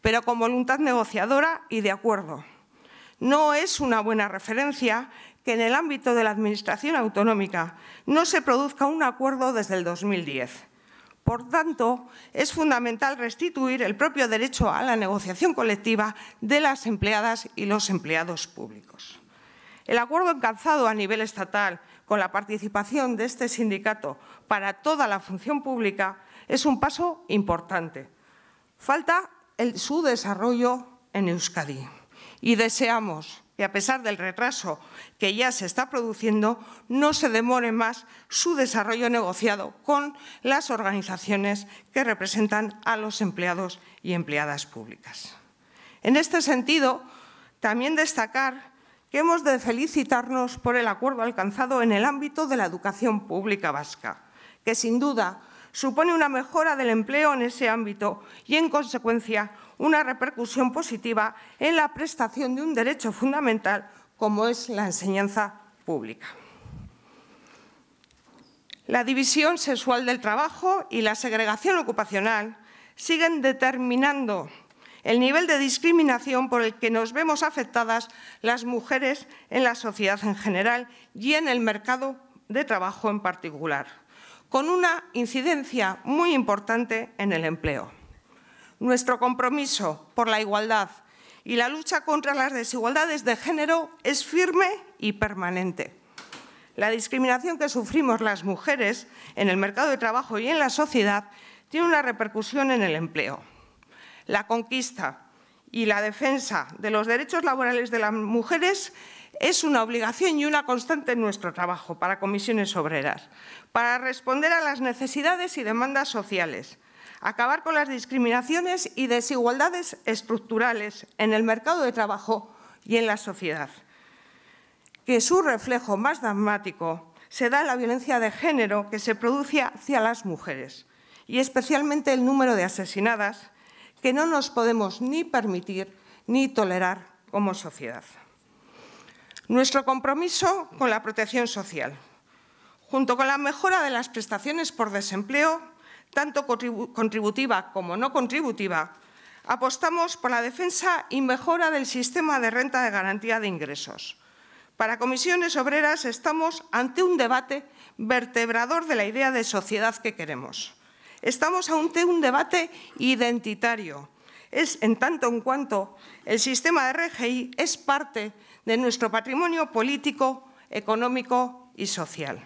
pero con voluntad negociadora y de acuerdo. No es una buena referencia que en el ámbito de la Administración autonómica no se produzca un acuerdo desde el 2010. Por tanto, es fundamental restituir el propio derecho a la negociación colectiva de las empleadas y los empleados públicos. El acuerdo alcanzado a nivel estatal con la participación de este sindicato para toda la función pública es un paso importante. Falta su desarrollo en Euskadi y deseamos que, a pesar del retraso que ya se está produciendo, no se demore más su desarrollo negociado con las organizaciones que representan a los empleados y empleadas públicas. En este sentido, también destacar que hemos de felicitarnos por el acuerdo alcanzado en el ámbito de la educación pública vasca, que sin duda supone una mejora del empleo en ese ámbito y, en consecuencia, una repercusión positiva en la prestación de un derecho fundamental como es la enseñanza pública. La división sexual del trabajo y la segregación ocupacional siguen determinando el nivel de discriminación por el que nos vemos afectadas las mujeres en la sociedad en general y en el mercado de trabajo en particular, con una incidencia muy importante en el empleo. Nuestro compromiso por la igualdad y la lucha contra las desigualdades de género es firme y permanente. La discriminación que sufrimos las mujeres en el mercado de trabajo y en la sociedad tiene una repercusión en el empleo. La conquista y la defensa de los derechos laborales de las mujeres Es una obligación y una constante en nuestro trabajo para Comisiones Obreras, para responder a las necesidades y demandas sociales, acabar con las discriminaciones y desigualdades estructurales en el mercado de trabajo y en la sociedad. Que su reflejo más dramático se da en la violencia de género que se produce hacia las mujeres y especialmente el número de asesinadas que no nos podemos ni permitir ni tolerar como sociedad. Nuestro compromiso con la protección social, junto con la mejora de las prestaciones por desempleo, tanto contributiva como no contributiva, apostamos por la defensa y mejora del sistema de renta de garantía de ingresos. Para Comisiones Obreras estamos ante un debate vertebrador de la idea de sociedad que queremos. Estamos ante un debate identitario. Es en tanto en cuanto el sistema de RGI es parte de nuestro patrimonio político, económico y social.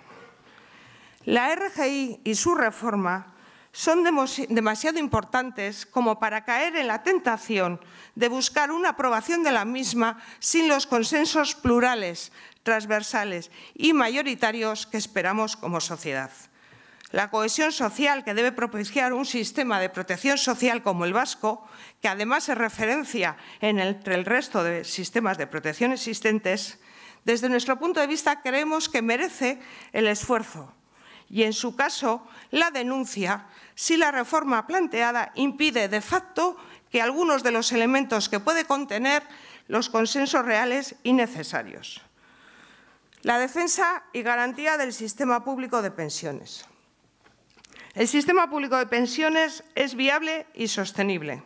La RGI y su reforma son demasiado importantes como para caer en la tentación de buscar una aprobación de la misma sin los consensos plurales, transversales y mayoritarios que esperamos como sociedad. La cohesión social que debe propiciar un sistema de protección social como el vasco, que además es referencia entre el resto de sistemas de protección existentes, desde nuestro punto de vista creemos que merece el esfuerzo y, en su caso, la denuncia si la reforma planteada impide de facto que algunos de los elementos que puede contener los consensos reales y necesarios. La defensa y garantía del sistema público de pensiones. El sistema público de pensiones es viable y sostenible.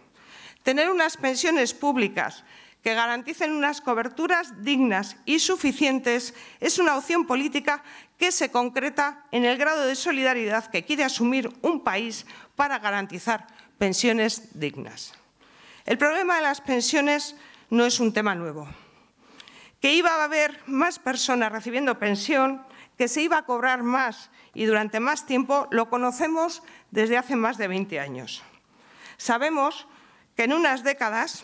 Tener unas pensiones públicas que garanticen unas coberturas dignas y suficientes es una opción política que se concreta en el grado de solidaridad que quiere asumir un país para garantizar pensiones dignas. El problema de las pensiones no es un tema nuevo. Que iba a haber más personas recibiendo pensión, que se iba a cobrar más y durante más tiempo, lo conocemos desde hace más de 20 años. Sabemos que en unas décadas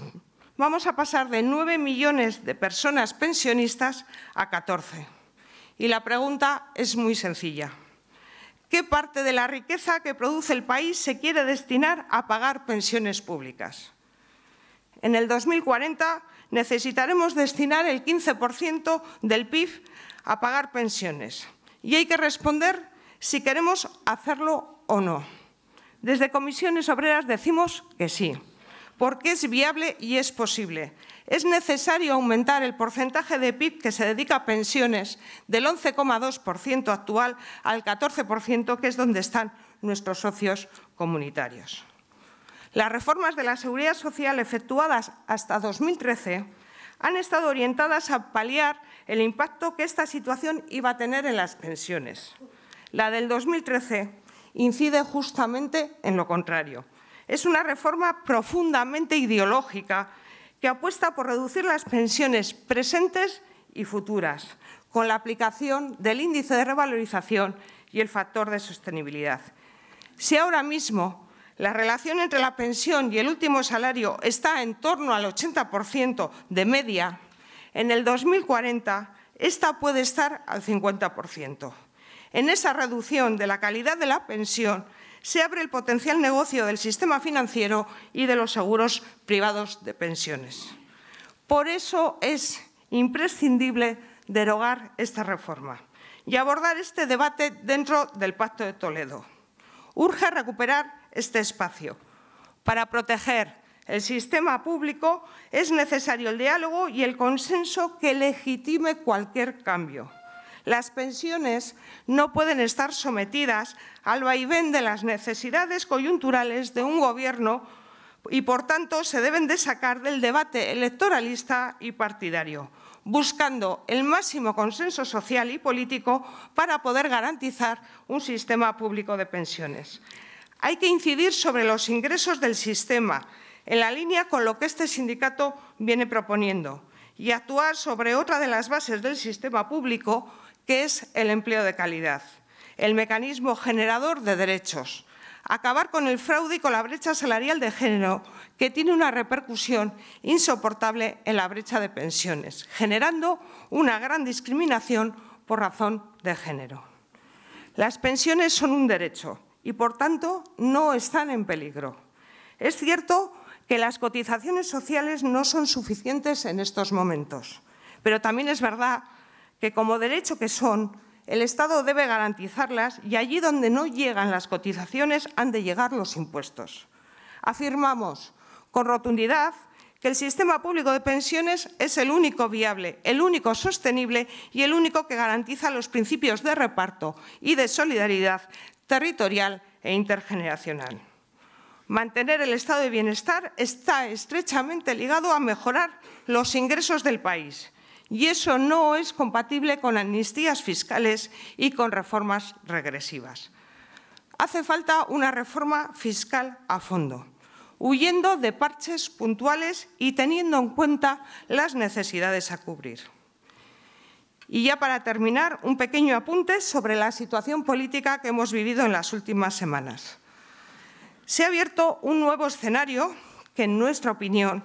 vamos a pasar de 9 millones de personas pensionistas a 14. Y la pregunta es muy sencilla. ¿Qué parte de la riqueza que produce el país se quiere destinar a pagar pensiones públicas? En el 2040 necesitaremos destinar el 15% del PIB a pagar pensiones. Y hay que responder si queremos hacerlo o no. Desde Comisiones Obreras decimos que sí, porque es viable y es posible. Es necesario aumentar el porcentaje de PIB que se dedica a pensiones del 11,2% actual al 14%, que es donde están nuestros socios comunitarios. Las reformas de la Seguridad Social efectuadas hasta 2013 han estado orientadas a paliar el impacto que esta situación iba a tener en las pensiones. La del 2013 incide justamente en lo contrario. Es una reforma profundamente ideológica que apuesta por reducir las pensiones presentes y futuras, con la aplicación del índice de revalorización y el factor de sostenibilidad. Si ahora mismo la relación entre la pensión y el último salario está en torno al 80% de media, en el 2040 esta puede estar al 50%. En esa reducción de la calidad de la pensión se abre el potencial negocio del sistema financiero y de los seguros privados de pensiones. Por eso es imprescindible derogar esta reforma y abordar este debate dentro del Pacto de Toledo. Urge recuperar este espacio. Para proteger el sistema público es necesario el diálogo y el consenso que legitime cualquier cambio. Las pensiones no pueden estar sometidas al vaivén de las necesidades coyunturales de un gobierno y, por tanto, se deben de sacar del debate electoralista y partidario, buscando el máximo consenso social y político para poder garantizar un sistema público de pensiones. Hay que incidir sobre los ingresos del sistema, en la línea con lo que este sindicato viene proponiendo, y actuar sobre otra de las bases del sistema público, que es el empleo de calidad, el mecanismo generador de derechos, Acabar con el fraude y con la brecha salarial de género, que tiene una repercusión insoportable en la brecha de pensiones, generando una gran discriminación por razón de género. Las pensiones son un derecho y, por tanto, no están en peligro. Es cierto que las cotizaciones sociales no son suficientes en estos momentos, pero también es verdad que, como derecho que son, el Estado debe garantizarlas y allí donde no llegan las cotizaciones han de llegar los impuestos. Afirmamos con rotundidad que el sistema público de pensiones es el único viable, el único sostenible y el único que garantiza los principios de reparto y de solidaridad territorial e intergeneracional. Mantener el estado de bienestar está estrechamente ligado a mejorar los ingresos del país. Y eso no es compatible con amnistías fiscales y con reformas regresivas. Hace falta una reforma fiscal a fondo, huyendo de parches puntuales y teniendo en cuenta las necesidades a cubrir. Y ya para terminar, un pequeño apunte sobre la situación política que hemos vivido en las últimas semanas. Se ha abierto un nuevo escenario que, en nuestra opinión,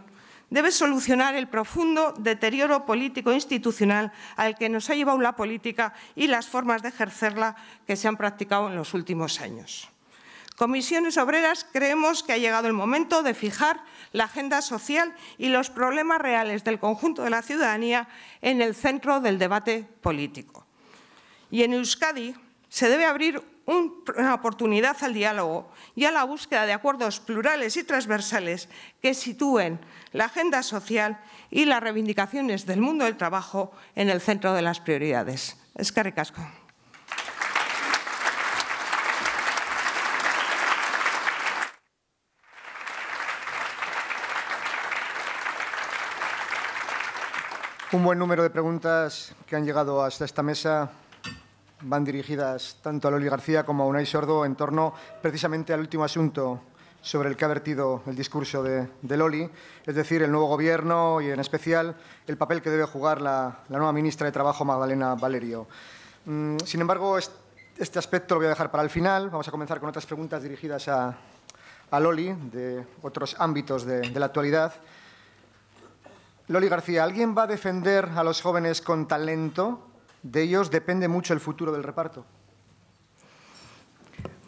debe solucionar el profundo deterioro político-institucional al que nos ha llevado la política y las formas de ejercerla que se han practicado en los últimos años. Comisiones Obreras creemos que ha llegado el momento de fijar la agenda social y los problemas reales del conjunto de la ciudadanía en el centro del debate político. Y en Euskadi se debe abrir una oportunidad al diálogo y a la búsqueda de acuerdos plurales y transversales que sitúen la agenda social y las reivindicaciones del mundo del trabajo en el centro de las prioridades. Eskerrik asko. Un buen número de preguntas que han llegado hasta esta mesa van dirigidas tanto a Loli García como a Unai Sordo en torno precisamente al último asunto sobre el que ha vertido el discurso de Loli, es decir, el nuevo Gobierno y, en especial, el papel que debe jugar la nueva ministra de Trabajo, Magdalena Valerio. Sin embargo, este aspecto lo voy a dejar para el final. Vamos a comenzar con otras preguntas dirigidas a Loli, de otros ámbitos de la actualidad. Loli García, ¿alguien va a defender a los jóvenes con talento? De ellos depende mucho el futuro del reparto.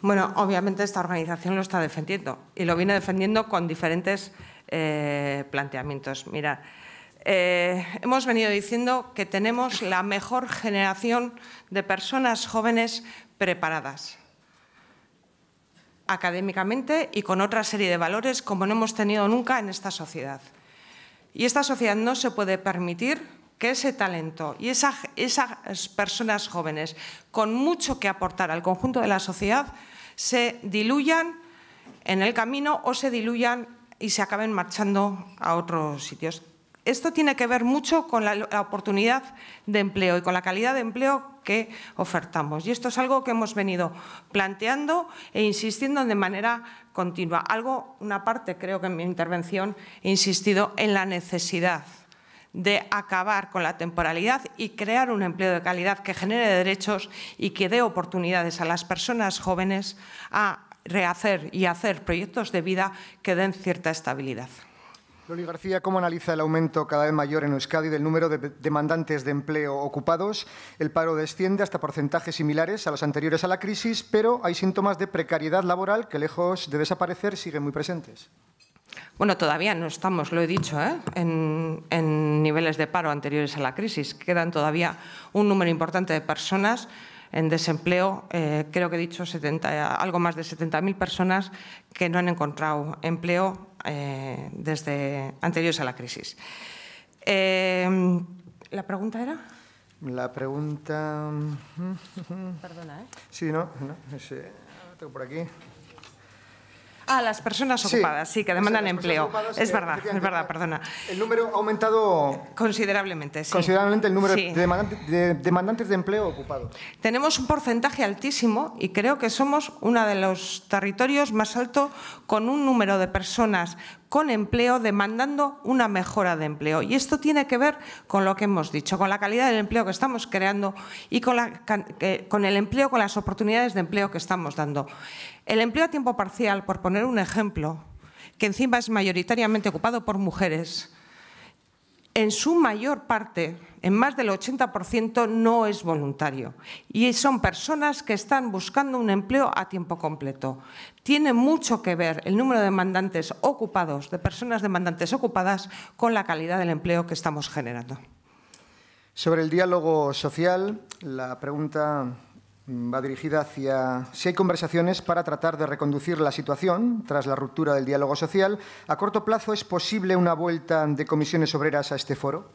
Bueno, obviamente esta organización lo está defendiendo y lo viene defendiendo con diferentes planteamientos. Mira, hemos venido diciendo que tenemos la mejor generación de personas jóvenes preparadas académicamente y con otra serie de valores como no hemos tenido nunca en esta sociedad. Y esta sociedad no se puede permitir que ese talento y esas personas jóvenes con mucho que aportar al conjunto de la sociedad se diluyan en el camino o se diluyan y se acaben marchando a otros sitios. Esto tiene que ver mucho con la oportunidad de empleo y con la calidad de empleo que ofertamos. Y esto es algo que hemos venido planteando e insistiendo de manera continua. Una parte, creo que en mi intervención he insistido en la necesidad de acabar con la temporalidad y crear un empleo de calidad que genere derechos y que dé oportunidades a las personas jóvenes a rehacer y hacer proyectos de vida que den cierta estabilidad. Loli García, ¿cómo analiza el aumento cada vez mayor en Euskadi del número de demandantes de empleo ocupados? El paro desciende hasta porcentajes similares a los anteriores a la crisis, pero hay síntomas de precariedad laboral que, lejos de desaparecer, siguen muy presentes. Bueno, todavía no estamos, lo he dicho, en niveles de paro anteriores a la crisis. Quedan todavía un número importante de personas en desempleo. Creo que he dicho algo más de 70.000 personas que no han encontrado empleo desde anteriores a la crisis. ¿La pregunta era? La pregunta... Perdona, ¿eh? Sí, no tengo por aquí. Las personas ocupadas, sí, que demandan empleo. Es verdad, perdona. El número ha aumentado considerablemente, sí. Considerablemente el número de demandantes de empleo ocupados. Tenemos un porcentaje altísimo y creo que somos uno de los territorios más altos con un número de personas con empleo, demandando una mejora de empleo. Y esto tiene que ver con lo que hemos dicho, con la calidad del empleo que estamos creando y con el empleo, con las oportunidades de empleo que estamos dando. El empleo a tiempo parcial, por poner un ejemplo, que encima es mayoritariamente ocupado por mujeres, en su mayor parte, en más del 80%, no es voluntario. Y son personas que están buscando un empleo a tiempo completo. Tiene mucho que ver el número de demandantes ocupados, de personas demandantes ocupadas, con la calidad del empleo que estamos generando. Sobre el diálogo social, la pregunta va dirigida hacia si hay conversaciones para tratar de reconducir la situación tras la ruptura del diálogo social. ¿A corto plazo es posible una vuelta de comisiones obreras a este foro?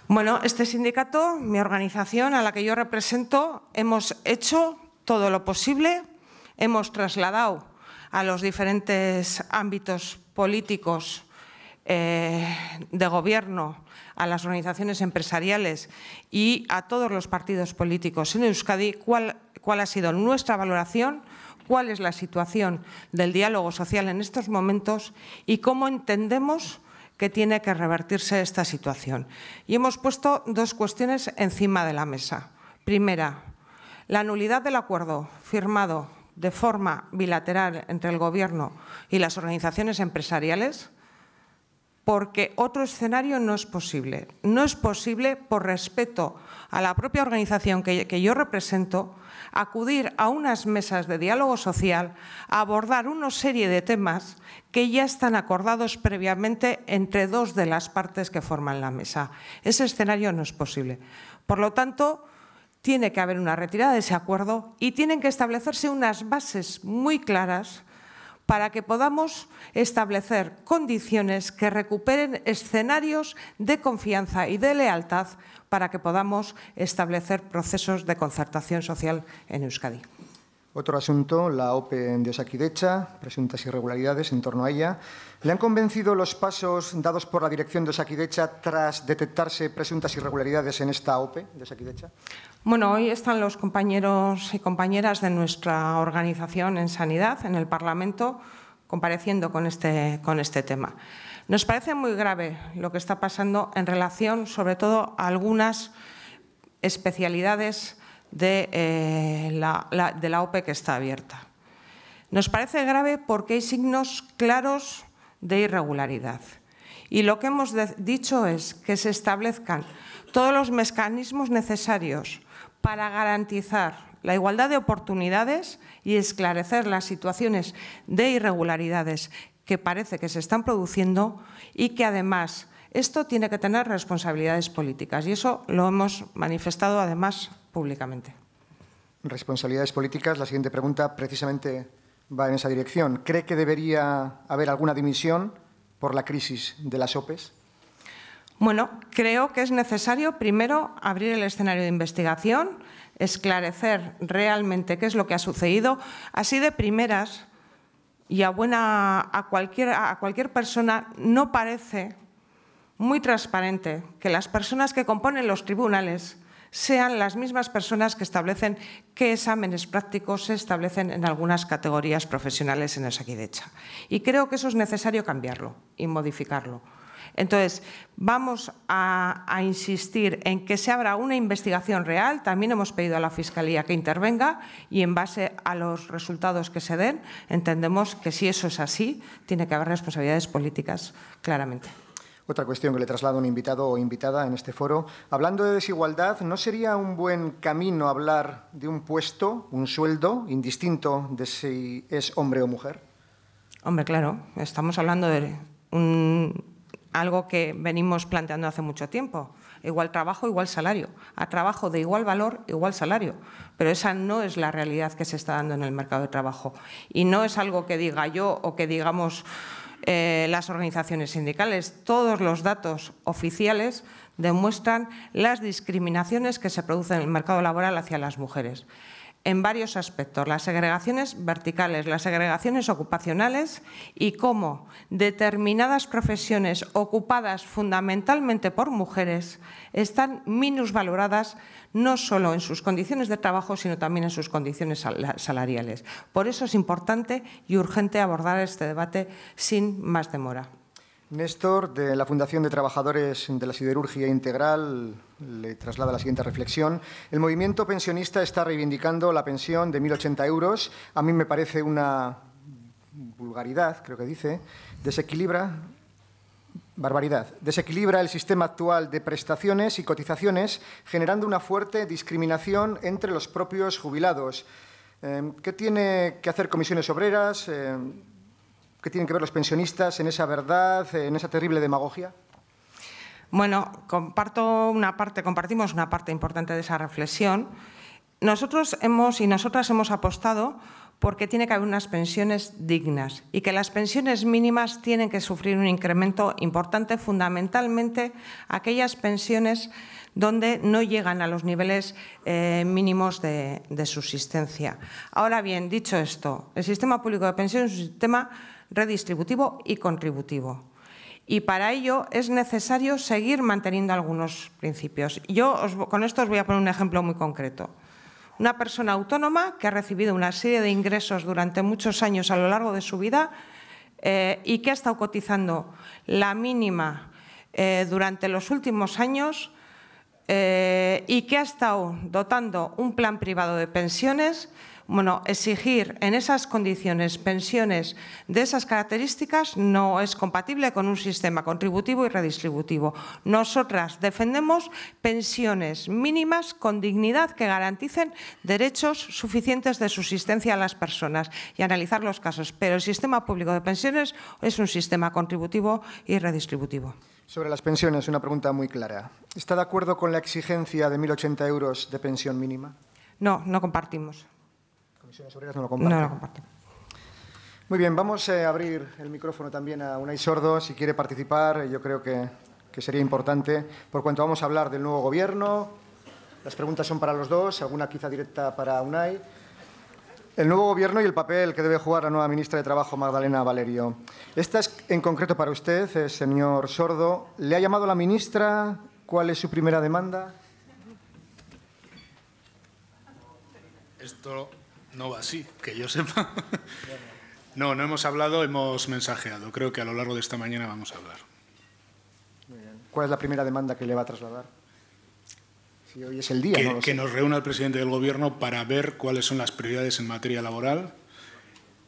Bueno, este sindicato, mi organización a la que yo represento, hemos hecho todo lo posible, hemos trasladado a los diferentes ámbitos políticos de gobierno, a las organizaciones empresariales y a todos los partidos políticos en Euskadi cuál ha sido nuestra valoración, cuál es la situación del diálogo social en estos momentos y cómo entendemos que tiene que revertirse esta situación. Y hemos puesto dos cuestiones encima de la mesa. Primera, la nulidad del acuerdo firmado de forma bilateral entre el Gobierno y las organizaciones empresariales, porque otro escenario no es posible. No es posible, por respeto a la propia organización que yo represento, acudir a unas mesas de diálogo social a abordar una serie de temas que ya están acordados previamente entre dos de las partes que forman la mesa. Ese escenario no es posible. Por lo tanto, tiene que haber una retirada de ese acuerdo y tienen que establecerse unas bases muy claras para que podamos establecer condiciones que recuperen escenarios de confianza y de lealtad para que podamos establecer procesos de concertación social en Euskadi. Otro asunto, la OPE de Osakidetza, presuntas irregularidades en torno a ella. ¿Le han convencido los pasos dados por la dirección de Osakidetza tras detectarse presuntas irregularidades en esta OPE de Osakidetza? Bueno, hoy están los compañeros y compañeras de nuestra organización en Sanidad, en el Parlamento, compareciendo con este tema. Nos parece muy grave lo que está pasando en relación, sobre todo, a algunas especialidades de la OPE que está abierta. Nos parece grave porque hay signos claros de irregularidad. Y lo que hemos dicho es que se establezcan todos los mecanismos necesarios para garantizar la igualdad de oportunidades y esclarecer las situaciones de irregularidades que parece que se están produciendo y que además esto tiene que tener responsabilidades políticas y eso lo hemos manifestado además públicamente. Responsabilidades políticas. La siguiente pregunta precisamente va en esa dirección. ¿Cree que debería haber alguna dimisión por la crisis de las OPEs? Bueno, creo que es necesario primero abrir el escenario de investigación, esclarecer realmente qué es lo que ha sucedido. Así de primeras y a cualquier persona no parece muy transparente que las personas que componen los tribunales sean las mismas personas que establecen qué exámenes prácticos se establecen en algunas categorías profesionales en Osakidetza. Y creo que eso es necesario cambiarlo y modificarlo. Entonces, vamos a insistir en que se abra una investigación real. También hemos pedido a la Fiscalía que intervenga y en base a los resultados que se den, entendemos que si eso es así, tiene que haber responsabilidades políticas claramente. Otra cuestión que le traslado a un invitado o invitada en este foro. Hablando de desigualdad, ¿no sería un buen camino hablar de un puesto, un sueldo, indistinto de si es hombre o mujer? Hombre, claro, estamos hablando de algo que venimos planteando hace mucho tiempo. Igual trabajo, igual salario. A trabajo de igual valor, igual salario. Pero esa no es la realidad que se está dando en el mercado de trabajo. Y no es algo que diga yo o que digamos las organizaciones sindicales. Todos los datos oficiales demuestran las discriminaciones que se producen en el mercado laboral hacia las mujeres. en varios aspectos, las segregaciones verticales, las segregaciones ocupacionales y cómo determinadas profesiones ocupadas fundamentalmente por mujeres están minusvaloradas no solo en sus condiciones de trabajo, sino también en sus condiciones salariales. Por eso es importante y urgente abordar este debate sin más demora. Néstor, de la Fundación de Trabajadores de la Siderurgia Integral, le traslada la siguiente reflexión. El movimiento pensionista está reivindicando la pensión de 1.080 euros. A mí me parece una vulgaridad, creo que dice, desequilibra el sistema actual de prestaciones y cotizaciones, generando una fuerte discriminación entre los propios jubilados. ¿Qué tiene que hacer Comisiones Obreras? ¿Qué tienen que ver los pensionistas en esa verdad, en esa terrible demagogia? Bueno, compartimos una parte importante de esa reflexión. Nosotros y nosotras hemos apostado porque tiene que haber unas pensiones dignas y que las pensiones mínimas tienen que sufrir un incremento importante, fundamentalmente aquellas pensiones donde no llegan a los niveles mínimos de subsistencia. Ahora bien, dicho esto, el sistema público de pensiones es un sistema redistributivo y contributivo. Y para ello es necesario seguir manteniendo algunos principios. Con esto os voy a poner un ejemplo muy concreto. Una persona autónoma que ha recibido una serie de ingresos durante muchos años a lo largo de su vida y que ha estado cotizando la mínima durante los últimos años y que ha estado dotando un plan privado de pensiones. Bueno, exigir en esas condiciones pensiones de esas características no es compatible con un sistema contributivo y redistributivo. Nosotras defendemos pensiones mínimas con dignidad que garanticen derechos suficientes de subsistencia a las personas y analizar los casos. Pero el sistema público de pensiones es un sistema contributivo y redistributivo. Sobre las pensiones, una pregunta muy clara. ¿Está de acuerdo con la exigencia de 1.080 euros de pensión mínima? No, no compartimos. Comisiones Obreras no lo comparten. No lo comparto. Muy bien, vamos a abrir el micrófono también a Unai Sordo. Si quiere participar, yo creo que sería importante, por cuanto vamos a hablar del nuevo Gobierno. Las preguntas son para los dos, alguna quizá directa para Unai. El nuevo Gobierno y el papel que debe jugar la nueva ministra de Trabajo, Magdalena Valerio. Esta es en concreto para usted, señor Sordo. ¿Le ha llamado la ministra? ¿Cuál es su primera demanda? Esto no va así, que yo sepa. No hemos hablado, hemos mensajeado. Creo que a lo largo de esta mañana vamos a hablar. Muy bien. ¿Cuál es la primera demanda que le va a trasladar? Si hoy es el día. Que nos reúna el presidente del Gobierno para ver cuáles son las prioridades en materia laboral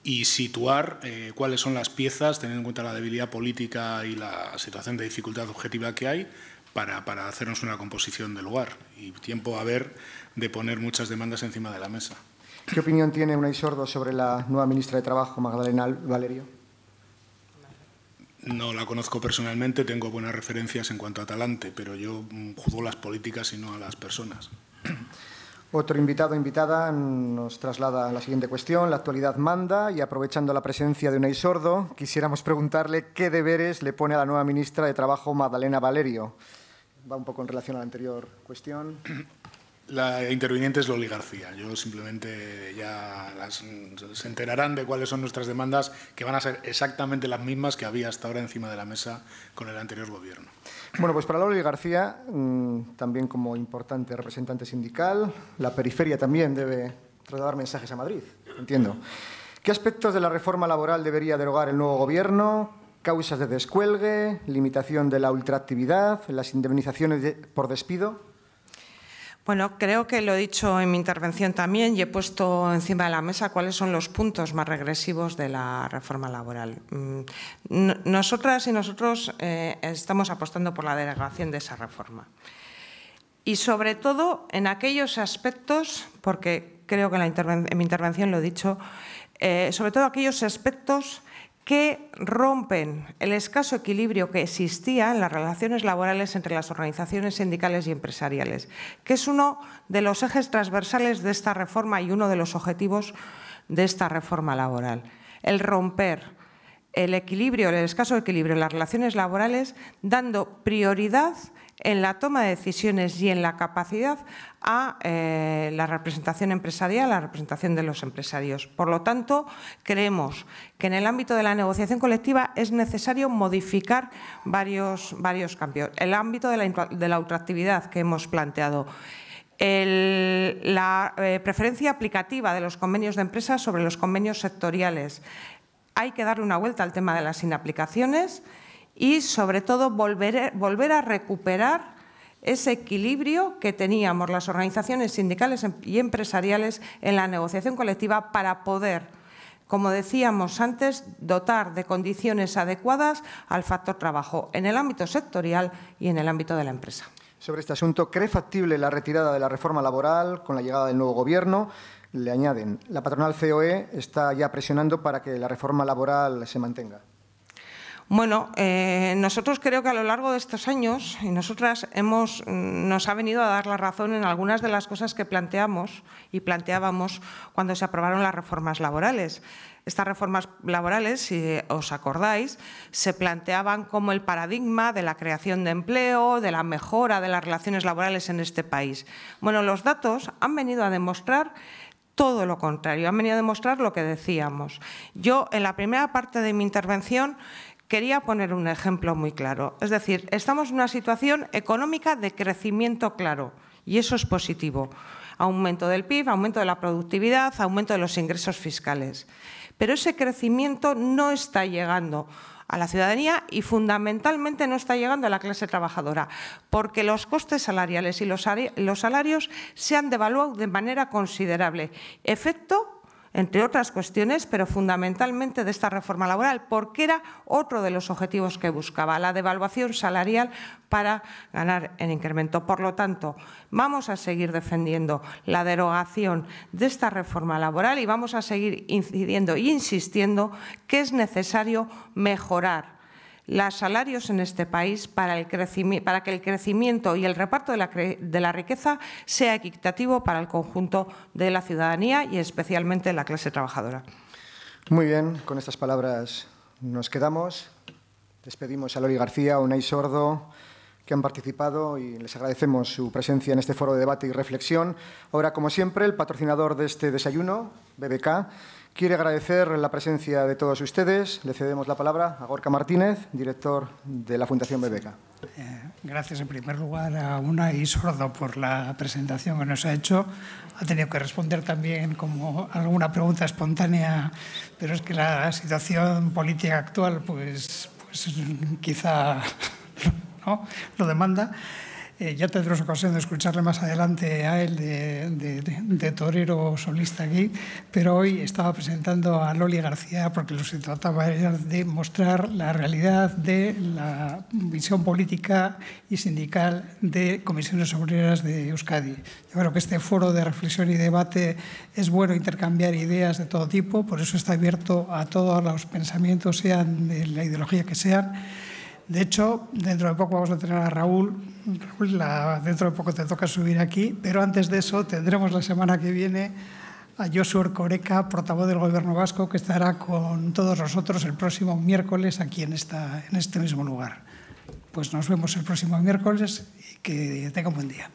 y situar cuáles son las piezas, teniendo en cuenta la debilidad política y la situación de dificultad objetiva que hay, para hacernos una composición del lugar. Y tiempo a ver de poner muchas demandas encima de la mesa. ¿Qué opinión tiene Unai Sordo sobre la nueva ministra de Trabajo, Magdalena Valerio? No la conozco personalmente, tengo buenas referencias en cuanto a talante, pero yo juzgo las políticas y no a las personas. Otro invitado o invitada nos traslada la siguiente cuestión. La actualidad manda y, aprovechando la presencia de Unai Sordo, quisiéramos preguntarle qué deberes le pone a la nueva ministra de Trabajo, Magdalena Valerio. Va un poco en relación a la anterior cuestión. La interviniente es Loli García. Yo simplemente se enterarán de cuáles son nuestras demandas, que van a ser exactamente las mismas que había hasta ahora encima de la mesa con el anterior Gobierno. Bueno, pues para Loli García, también como importante representante sindical, la periferia también debe trasladar mensajes a Madrid, entiendo. ¿Qué aspectos de la reforma laboral debería derogar el nuevo Gobierno? ¿Causas de descuelgue, limitación de la ultraactividad, las indemnizaciones por despido? Bueno, creo que lo he dicho en mi intervención también y he puesto encima de la mesa cuáles son los puntos más regresivos de la reforma laboral. Nosotras y nosotros estamos apostando por la derogación de esa reforma. Y sobre todo en aquellos aspectos, porque creo que en mi intervención lo he dicho, sobre todo aquellos aspectos que rompen el escaso equilibrio que existía en las relaciones laborales entre las organizaciones sindicales y empresariales, que es uno de los ejes transversales de esta reforma y uno de los objetivos de esta reforma laboral. El romper el escaso equilibrio en las relaciones laborales, dando prioridad en la toma de decisiones y en la capacidad a la representación empresarial, a la representación de los empresarios. Por lo tanto, creemos que en el ámbito de la negociación colectiva es necesario modificar varios cambios. El ámbito de la ultraactividad que hemos planteado. La preferencia aplicativa de los convenios de empresa sobre los convenios sectoriales. Hay que darle una vuelta al tema de las inaplicaciones y, sobre todo, volver a recuperar ese equilibrio que teníamos las organizaciones sindicales y empresariales en la negociación colectiva para poder, como decíamos antes, dotar de condiciones adecuadas al factor trabajo en el ámbito sectorial y en el ámbito de la empresa. Sobre este asunto, ¿cree factible la retirada de la reforma laboral con la llegada del nuevo Gobierno? Le añaden, la patronal COE está ya presionando para que la reforma laboral se mantenga. Bueno, nosotros creo que a lo largo de estos años y nosotras nos ha venido a dar la razón en algunas de las cosas que planteamos y planteábamos cuando se aprobaron las reformas laborales. Estas reformas laborales, si os acordáis, se planteaban como el paradigma de la creación de empleo, de la mejora de las relaciones laborales en este país. Bueno, los datos han venido a demostrar todo lo contrario, han venido a demostrar lo que decíamos. Yo, en la primera parte de mi intervención, quería poner un ejemplo muy claro. Es decir, estamos en una situación económica de crecimiento claro y eso es positivo. Aumento del PIB, aumento de la productividad, aumento de los ingresos fiscales. Pero ese crecimiento no está llegando a la ciudadanía y fundamentalmente no está llegando a la clase trabajadora, porque los costes salariales y los salarios se han devaluado de manera considerable. Efecto, entre otras cuestiones, pero fundamentalmente de esta reforma laboral, porque era otro de los objetivos que buscaba, la devaluación salarial para ganar en incremento. Por lo tanto, vamos a seguir defendiendo la derogación de esta reforma laboral y vamos a seguir incidiendo e insistiendo que es necesario mejorar los salarios en este país para que el crecimiento y el reparto de la riqueza sea equitativo para el conjunto de la ciudadanía y especialmente la clase trabajadora. Muy bien, con estas palabras nos quedamos. Despedimos a Loli García, a Unai Sordo, que han participado y les agradecemos su presencia en este foro de debate y reflexión. Ahora, como siempre, el patrocinador de este desayuno, BBK, quiere agradecer la presencia de todos ustedes. Le cedemos la palabra a Gorka Martínez, director de la Fundación BBK. Gracias, en primer lugar, a Unai Sordo por la presentación que nos ha hecho. Ha tenido que responder también como alguna pregunta espontánea, pero es que la situación política actual pues quizá ¿no? lo demanda. Ya tendremos ocasión de escucharle más adelante a él de torero solista aquí, pero hoy estaba presentando a Loli García porque lo que se trataba era de mostrar la realidad de la visión política y sindical de Comisiones Obreras de Euskadi. Yo creo que este foro de reflexión y debate es bueno intercambiar ideas de todo tipo, por eso está abierto a todos los pensamientos, sean de la ideología que sean. De hecho, dentro de poco vamos a tener a Raúl. Raúl, dentro de poco te toca subir aquí, pero antes de eso tendremos la semana que viene a Josu Erkoreka, portavoz del Gobierno vasco, que estará con todos nosotros el próximo miércoles aquí en este mismo lugar. Pues nos vemos el próximo miércoles y que tenga un buen día.